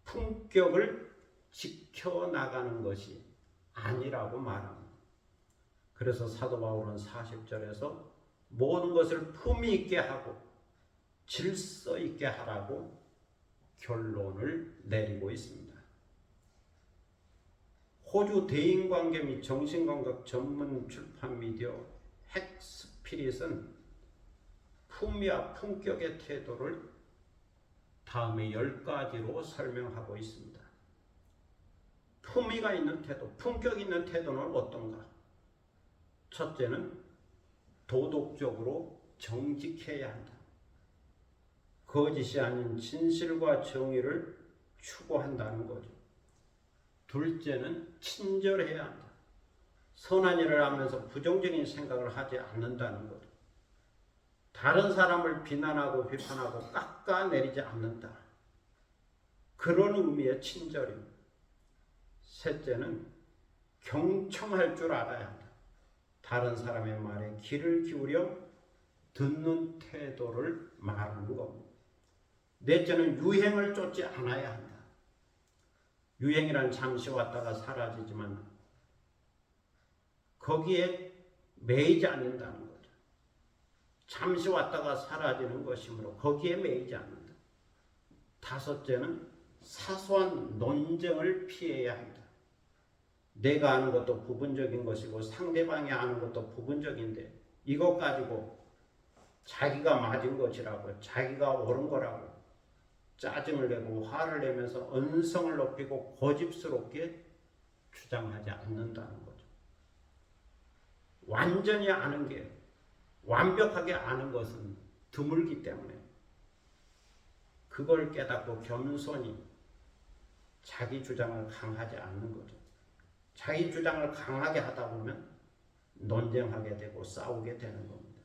품격을 지켜나가는 것이 아니라고 말합니다. 그래서 사도 바울은 40절에서 모든 것을 품위 있게 하고 질서 있게 하라고 결론을 내리고 있습니다. 호주 대인관계 및 정신건강 전문 출판 미디어 핵스피릿은 품위와 품격의 태도를 다음에 10가지로 설명하고 있습니다. 품위가 있는 태도, 품격 있는 태도는 어떤가? 첫째는 도덕적으로 정직해야 한다. 거짓이 아닌 진실과 정의를 추구한다는 거죠. 둘째는 친절해야 한다. 선한 일을 하면서 부정적인 생각을 하지 않는다는 거죠. 다른 사람을 비난하고 비판하고 깎아내리지 않는다. 그런 의미의 친절입니다. 셋째는 경청할 줄 알아야 한다. 다른 사람의 말에 귀를 기울여 듣는 태도를 말하는 겁니다. 넷째는 유행을 쫓지 않아야 한다. 유행이란 잠시 왔다가 사라지지만 거기에 매이지 않는다는 거죠. 잠시 왔다가 사라지는 것이므로 거기에 매이지 않는다. 다섯째는 사소한 논쟁을 피해야 한다. 내가 아는 것도 부분적인 것이고 상대방이 아는 것도 부분적인데 이것 가지고 자기가 맞은 것이라고 자기가 옳은 거라고 짜증을 내고 화를 내면서 언성을 높이고 고집스럽게 주장하지 않는다는 거죠. 완전히 아는 게 완벽하게 아는 것은 드물기 때문에 그걸 깨닫고 겸손히 자기 주장을 강하지 않는 거죠. 자기 주장을 강하게 하다 보면 논쟁하게 되고 싸우게 되는 겁니다.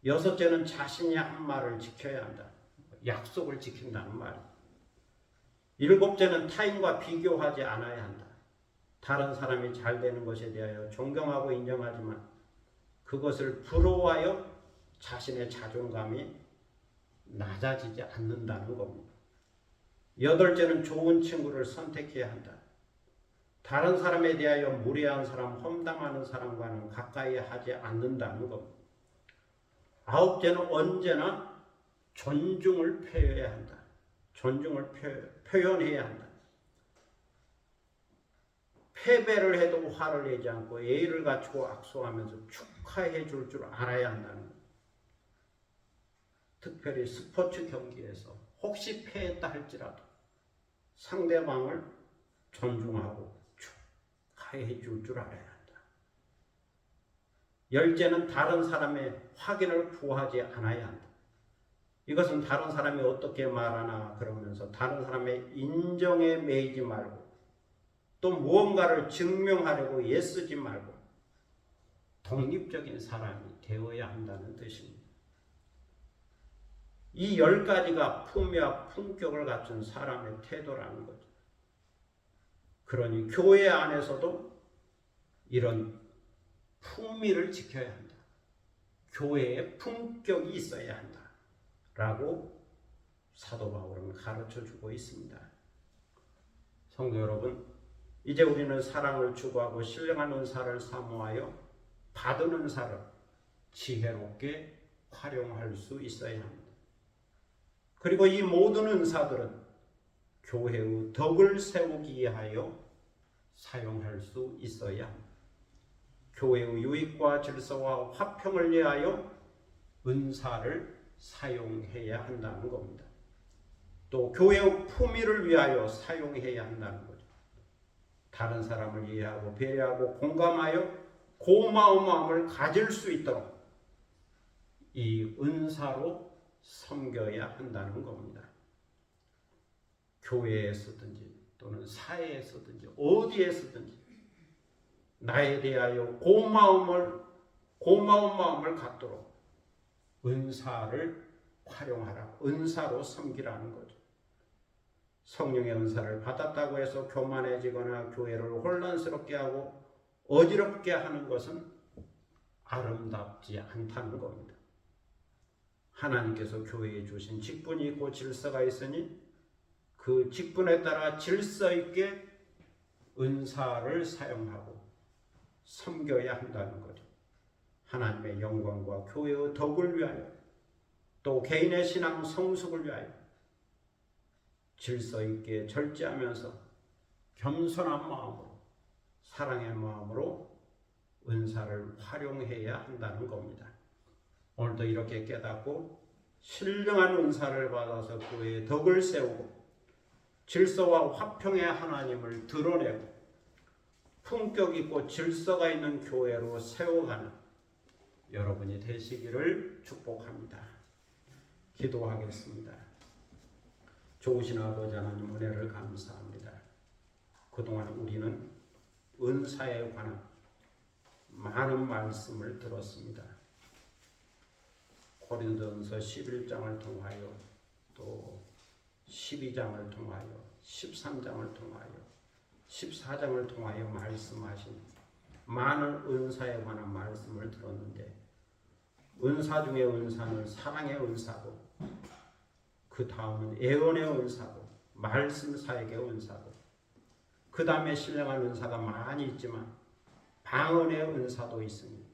여섯째는 자신이 한 말을 지켜야 한다. 약속을 지킨다는 말입니다. 일곱째는 타인과 비교하지 않아야 한다. 다른 사람이 잘 되는 것에 대하여 존경하고 인정하지만 그것을 부러워하여 자신의 자존감이 낮아지지 않는다는 겁니다. 여덟째는 좋은 친구를 선택해야 한다. 다른 사람에 대하여 무례한 사람, 험담하는 사람과는 가까이 하지 않는다는 겁니다. 아홉째는 언제나 존중을 표해야 한다. 존중을 표현해야 한다. 패배를 해도 화를 내지 않고 예의를 갖추고 악수하면서 축하해 줄 줄 알아야 한다는 것. 특별히 스포츠 경기에서 혹시 패했다 할지라도 상대방을 존중하고 축하해 줄 줄 알아야 한다. 열째는 다른 사람의 확인을 구하지 않아야 한다. 이것은 다른 사람이 어떻게 말하나 그러면서 다른 사람의 인정에 매이지 말고 또 무언가를 증명하려고 애쓰지 말고 독립적인 사람이 되어야 한다는 뜻입니다. 이 10가지가 품위와 품격을 갖춘 사람의 태도라는 거죠. 그러니 교회 안에서도 이런 품위를 지켜야 한다. 교회에 품격이 있어야 한다. 라고 사도 바울은 가르쳐주고 있습니다. 성도 여러분, 이제 우리는 사랑을 추구하고 신령한 은사를 사모하여 받은 은사를 지혜롭게 활용할 수 있어야 합니다. 그리고 이 모든 은사들은 교회의 덕을 세우기 위하여 사용할 수 있어야 합니다. 교회의 유익과 질서와 화평을 위하여 은사를 사용해야 한다는 겁니다. 또 교회의 품위를 위하여 사용해야 한다는 거죠. 다른 사람을 이해하고 배려하고 공감하여 고마운 마음을 가질 수 있도록 이 은사로 섬겨야 한다는 겁니다. 교회에서든지 또는 사회에서든지 어디에서든지 나에 대하여 고마운 마음을 갖도록 은사를 활용하라. 은사로 섬기라는 거죠. 성령의 은사를 받았다고 해서 교만해지거나 교회를 혼란스럽게 하고 어지럽게 하는 것은 아름답지 않다는 겁니다. 하나님께서 교회에 주신 직분이 있고 질서가 있으니 그 직분에 따라 질서 있게 은사를 사용하고 섬겨야 한다는 거죠. 하나님의 영광과 교회의 덕을 위하여 또 개인의 신앙 성숙을 위하여 질서 있게 절제하면서 겸손한 마음으로 사랑의 마음으로 은사를 활용해야 한다는 겁니다. 오늘도 이렇게 깨닫고 신령한 은사를 받아서 교회의 덕을 세우고 질서와 화평의 하나님을 드러내고 품격 있고 질서가 있는 교회로 세워가는 여러분이 되시기를 축복합니다. 기도하겠습니다. 좋으신 아버지 하나님 은혜를 감사합니다. 그동안 우리는 은사에 관한 많은 말씀을 들었습니다. 고린도전서 11장을 통하여 또 12장을 통하여 13장을 통하여 14장을 통하여 말씀하신 많은 은사에 관한 말씀을 들었는데 은사 중에 은사는 사랑의 은사고 그 다음은 예언의 은사고 말씀 사역의 은사고 그 다음에 신령한 은사가 많이 있지만 방언의 은사도 있으니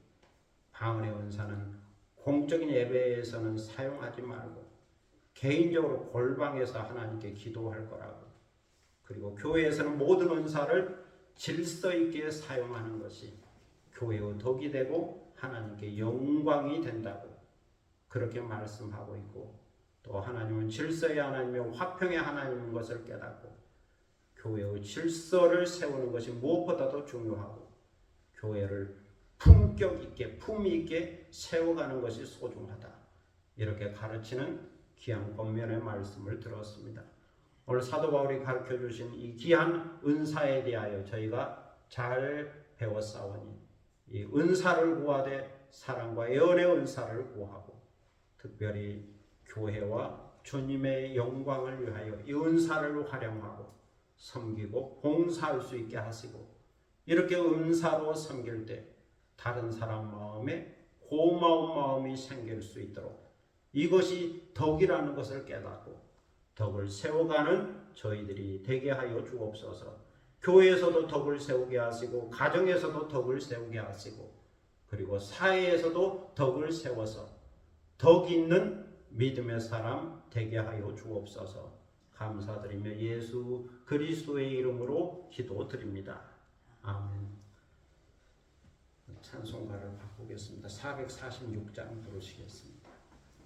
방언의 은사는 공적인 예배에서는 사용하지 말고 개인적으로 골방에서 하나님께 기도할 거라고 그리고 교회에서는 모든 은사를 질서 있게 사용하는 것이 교회의 덕이 되고 하나님께 영광이 된다고 그렇게 말씀하고 있고 또 하나님은 질서의 하나님이며 화평의 하나님인 것을 깨닫고 교회의 질서를 세우는 것이 무엇보다도 중요하고 교회를 품격 있게 품위 있게 세워가는 것이 소중하다 이렇게 가르치는 귀한 권면의 말씀을 들었습니다. 오늘 사도 바울이 가르쳐 주신 이 귀한 은사에 대하여 저희가 잘 배웠사오니 이 은사를 구하되 사랑과 예언의 은사를 구하고 특별히 교회와 주님의 영광을 위하여 이 은사를 활용하고 섬기고 봉사할 수 있게 하시고 이렇게 은사로 섬길 때 다른 사람 마음에 고마운 마음이 생길 수 있도록 이것이 덕이라는 것을 깨닫고 덕을 세워가는 저희들이 되게 하여 주옵소서. 교회에서도 덕을 세우게 하시고 가정에서도 덕을 세우게 하시고 그리고 사회에서도 덕을 세워서 덕 있는 믿음의 사람 되게 하여 주옵소서. 감사드리며 예수 그리스도의 이름으로 기도드립니다. 아멘. 찬송가를 바꾸겠습니다. 446장 부르시겠습니다.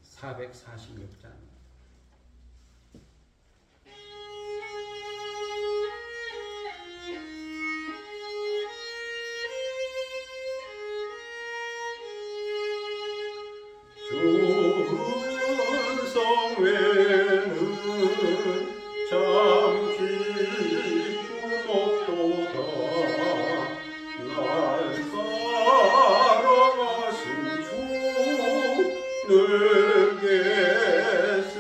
446장. 주성 외는 참 기쁘도다 날 사랑하신 주 늘 계시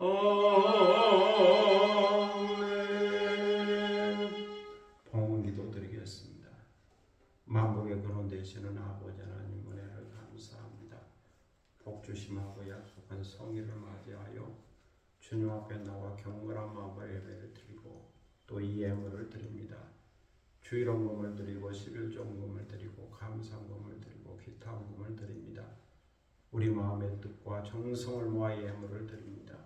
아멘. 봉헌 기도 드리겠습니다. 만복의 근원 되시는 아버지 하나님 은혜를 감사합니다. 복 주심하고 약속한 성의를 맞이하여 주님 앞에 나와 경건한 마음으로 예배를 드리고 또 이 예물을 드립니다. 주일원금을 드리고 11종금을 드리고 감사금을 드리고 기타 헌금을 드립니다. 우리 마음의 뜻과 정성을 모아 예물을 드립니다.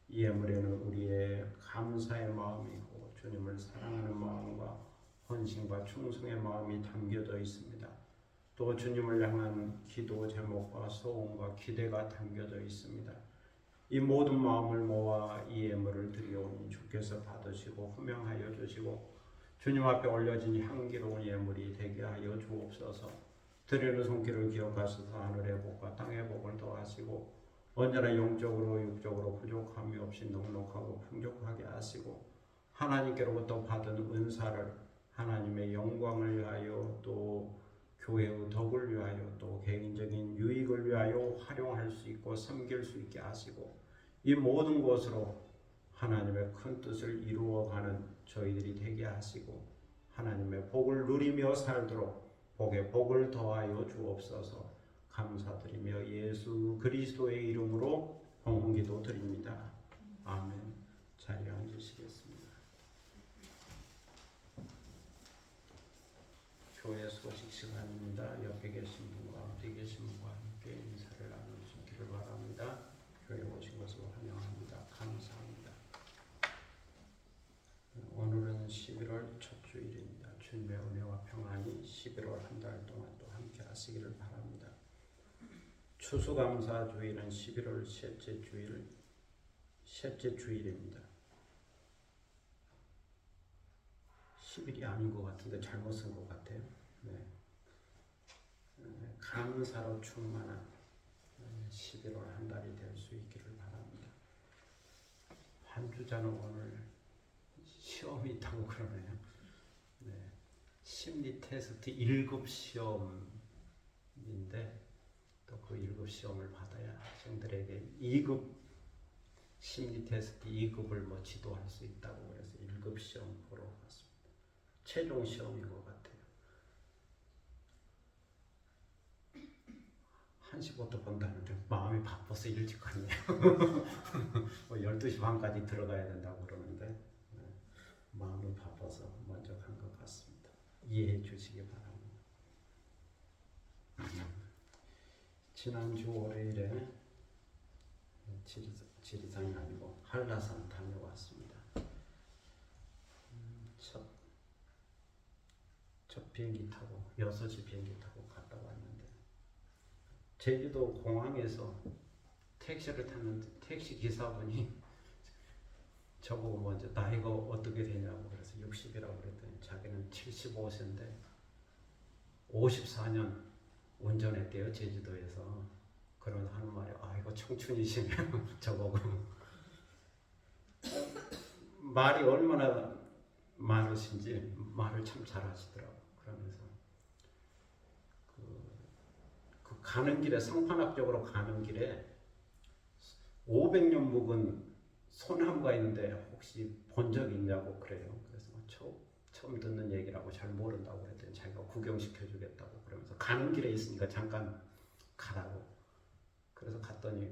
이 예물에는 우리의 감사의 마음이고 주님을 사랑하는 마음과 헌신과 충성의 마음이 담겨져 있습니다. 또 주님을 향한 기도 제목과 소원과 기대가 담겨져 있습니다. 이 모든 마음을 모아 이 예물을 드리오니 주께서 받으시고 후명하여 주시고 주님 앞에 올려진 향기로운 예물이 되게 하여 주옵소서. 드리는 손길을 기억하셔서 하늘의 복과 땅의 복을 더하시고 언제나 영적으로 육적으로 부족함이 없이 넉넉하고 풍족하게 하시고 하나님께로부터 받은 은사를 하나님의 영광을 위하여 또 교회의 덕을 위하여 또 개인적인 유익을 위하여 활용할 수 있고 섬길 수 있게 하시고 이 모든 것으로 하나님의 큰 뜻을 이루어가는 저희들이 되게 하시고 하나님의 복을 누리며 살도록 복에 복을 더하여 주옵소서. 감사드리며 예수 그리스도의 이름으로 봉헌기도 드립니다. 아멘. 자리에 앉으시겠습니다. 교회 소식 시간입니다. 옆에 계신 분과 뒤에 계신 분과 함께 인사를 나누시기를 바랍니다. 교회 오신 것을 환영합니다. 감사합니다. 오늘은 11월 첫 주일입니다. 주님의 은혜와 평안이 11월 한 달 동안 또 함께 하시기를 바랍니다. 추수감사 주일은 11월 셋째 주일입니다. 10일이 아닌 것 같은데 잘못 쓴 것 같아요. 네. 감사로 충만한 11월 한 달이 될 수 있기를 바랍니다. 한 주자는 오늘 시험이 있다고 그러네요. 네. 심리 테스트 1급 시험인데 또 그 1급 시험을 받아야 학생들에게 2급 심리 테스트 2급을 뭐 지도할 수 있다고 그래서 1급 시험 보러 갔습니다. 최종 시험인 것 같아요. 1시부터 본다는데 마음이 바빠서 일찍 갔네요. 뭐 12시 반까지 들어가야 된다고 그러는데 마음이 바빠서 먼저 간 것 같습니다. 이해해 주시기 바랍니다. 지난주 월요일에 지리산이 아니고 한라산 다녀왔습니다. 첫 비행기 타고 6시 비행기 타고 갔다 왔는데 제주도 공항에서 택시를 탔는데 택시 기사분이 저보고 먼저 나이가 어떻게 되냐고 그래서 60이라고 그랬더니 자기는 75세인데 54년 운전했대요 제주도에서. 그러면서 하는 말이 이거 청춘이시네요. 저보고 말이 얼마나 많으신지 말을 참 잘하시더라고. 그러면서 그 가는 길에 성판악 쪽으로 가는 길에 500년 묵은 소나무가 있는데 혹시 본 적 있냐고 그래요. 그래서 처음 듣는 얘기라고 잘 모른다고 그랬더니 자기가 구경시켜 주겠다고 그러면서 가는 길에 있으니까 잠깐 가라고. 그래서 갔더니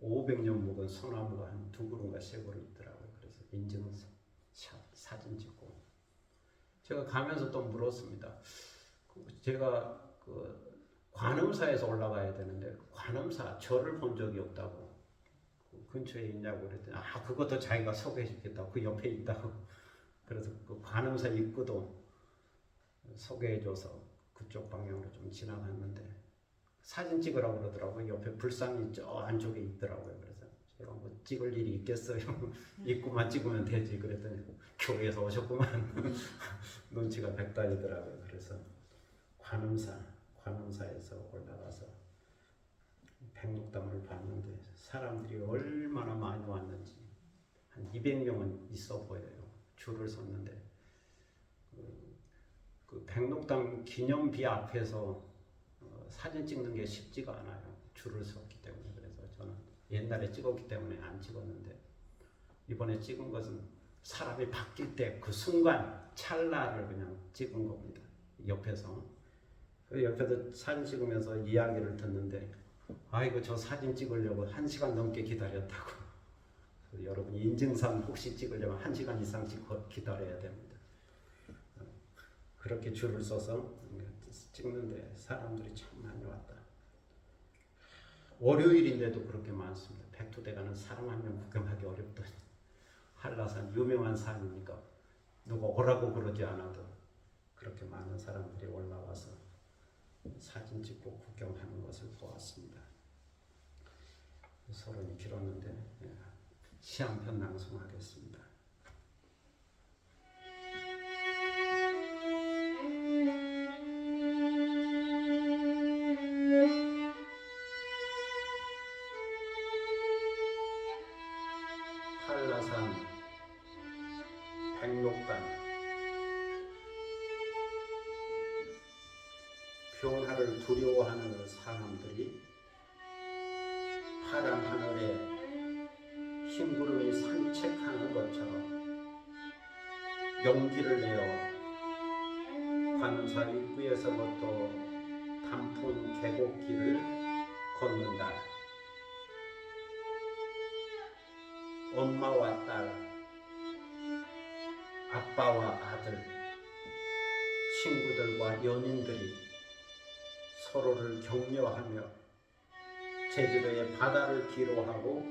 500년 묵은 소나무가 한 2그루인가 3그루 있더라고요. 그래서 인증샷 사진 찍고 제가 가면서 또 물었습니다. 제가 그 관음사에서 올라가야 되는데 관음사 절을 본 적이 없다고 그 근처에 있냐고 그랬더니 그것도 자기가 소개해 주겠다고 그 옆에 있다고. 그래서 그 관음사 입구도 소개해줘서 그쪽 방향으로 좀 지나갔는데 사진 찍으라고 그러더라고요. 옆에 불상이 저 안쪽에 있더라고요. 그래서 제가 뭐 찍을 일이 있겠어요. 입구만 찍으면 되지. 그랬더니 교회에서 오셨구만. 눈치가 백단이더라고요. 그래서 관음사에서 올라가서 백록담을 봤는데 사람들이 얼마나 많이 왔는지 한 200명은 있어 보여요. 줄을 섰는데 그 백록담 기념비 앞에서 사진 찍는 게 쉽지가 않아요. 줄을 섰기 때문에. 그래서 저는 옛날에 찍었기 때문에 안 찍었는데 이번에 찍은 것은 사람이 바뀔 때 그 순간 찰나를 그냥 찍은 겁니다. 옆에서. 그 옆에서 사진 찍으면서 이야기를 듣는데 아이고 저 사진 찍으려고 1시간 넘게 기다렸다고. 여러분 인증사진 혹시 찍으려면 1시간 이상 기다려야 됩니다. 그렇게 줄을 서서 찍는데 사람들이 참 많이 왔다. 월요일인데도 그렇게 많습니다. 백두대간은 사람 한 명 구경하기 어렵더니 한라산 유명한 산이니까 누가 오라고 그러지 않아도 그렇게 많은 사람들이 올라와서 사진 찍고 구경하는 것을 보았습니다. 서론이 길었는데 시 한 편 낭송하겠습니다. 한라산 백록간 변화를 두려워하는 사람들이 파란 하늘에 흰구름이 산책하는 것처럼 용기를 내어 관음사 입구에서부터 단풍 계곡길을 걷는다. 엄마와 딸, 아빠와 아들, 친구들과 연인들이 서로를 격려하며 제주도의 바다를 기로하고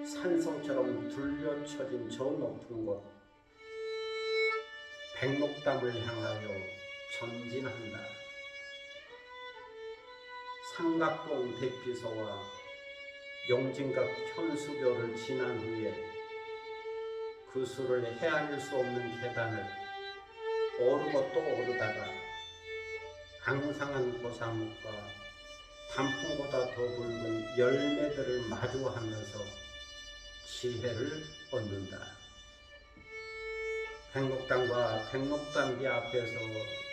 산성처럼 둘러쳐진 저 높은 곳 백록담을 향하여 전진한다. 삼각봉 대피소와 용진각 현수교를 지난 후에 그 수를 헤아릴 수 없는 계단을 오르고 또 오르다가 앙상한 고사목과 단풍보다 더 붉은 열매들을 마주하면서 지혜를 얻는다. 백록담과 백록담비 앞에서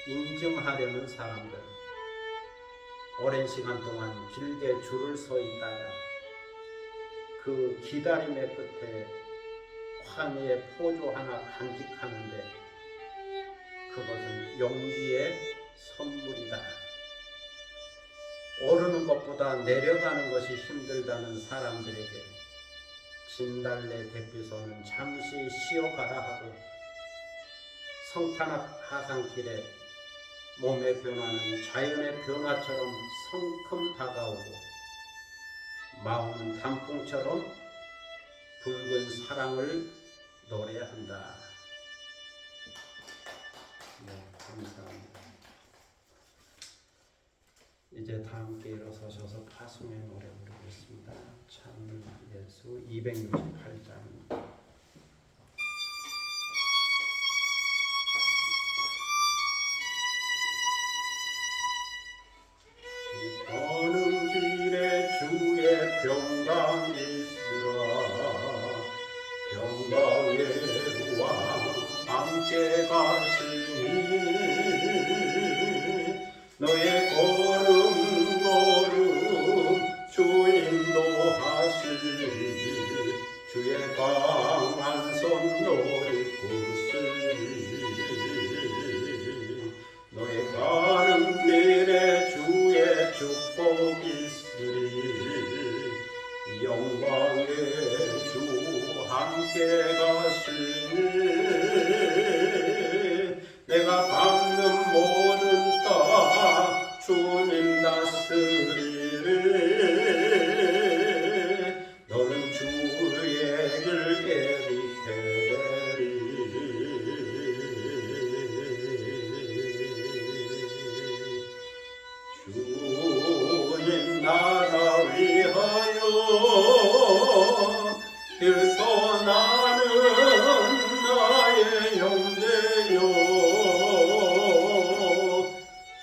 인증하려는 사람들, 오랜 시간 동안 길게 줄을 서 있다가 그 기다림의 끝에 환희의 포조 하나 간직하는데 그것은 용기의 선물이다. 오르는 것보다 내려가는 것이 힘들다는 사람들에게 진달래 대피소는 잠시 쉬어가라 하고 성탄 앞 하산길에 몸의 변화는 자연의 변화처럼 성큼 다가오고 마음은 단풍처럼 붉은 사랑을 노래한다. 네, 감사합니다. 이제 다 함께 일어서셔서 파송의 노래 부르겠습니다. 참 예수 268장. 오는 길에 주의 평강 있으라. 평강의 왕 함께 가시니 너의 걸음 주 인도하시니 주의 강한 손 너를 구으시니 너의 가는 길에 주의 축복 있으리 영광의 주 함께 가시니 내가 밟는 모든 땅 주님 다스리리 너는 주의 길 깨끗해 주님 나라 위하여 길 떠나는 나의 형제여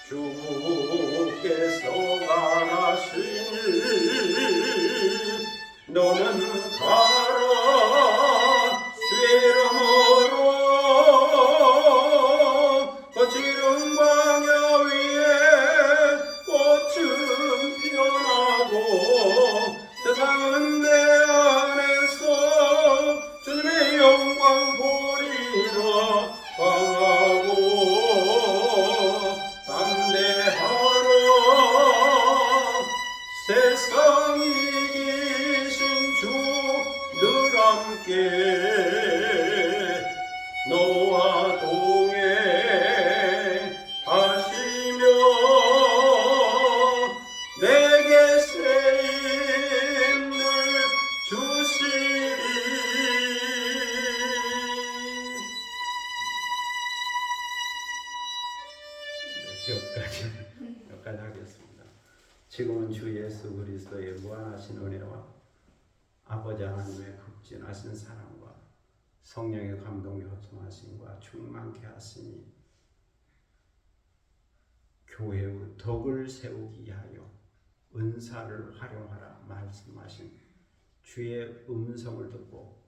주께서 말하시니 너는 가라 쇠름으로 거칠은 광야 위에 꽃은 피어나고 세상은 함께 너와 동행하시며 내게 쓰임을 주시리. 여기까지 하겠습니다. 지금은 주 예수 그리스도의 무한하신 은혜와 아버지 하나님의 극진하신 사랑과 성령의 감동 교통하심과 충만케 하시니 교회의 덕을 세우기 위하여 은사를 활용하라 말씀하신 주의 음성을 듣고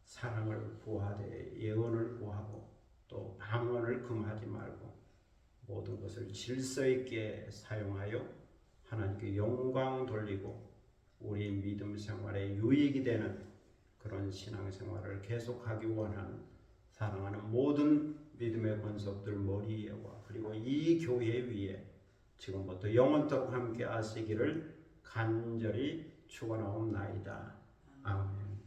사랑을 구하되 예언을 구하고 또 방언을 금하지 말고 모든 것을 질서 있게 사용하여 하나님께 영광 돌리고 우리 믿음 생활에 유익이 되는 그런 신앙생활을 계속하기 원하는 사랑하는 모든 믿음의 권속들 머리에와 그리고 이 교회 위에 지금부터 영원토록 함께 하시기를 간절히 축원하옵나이다. 아멘.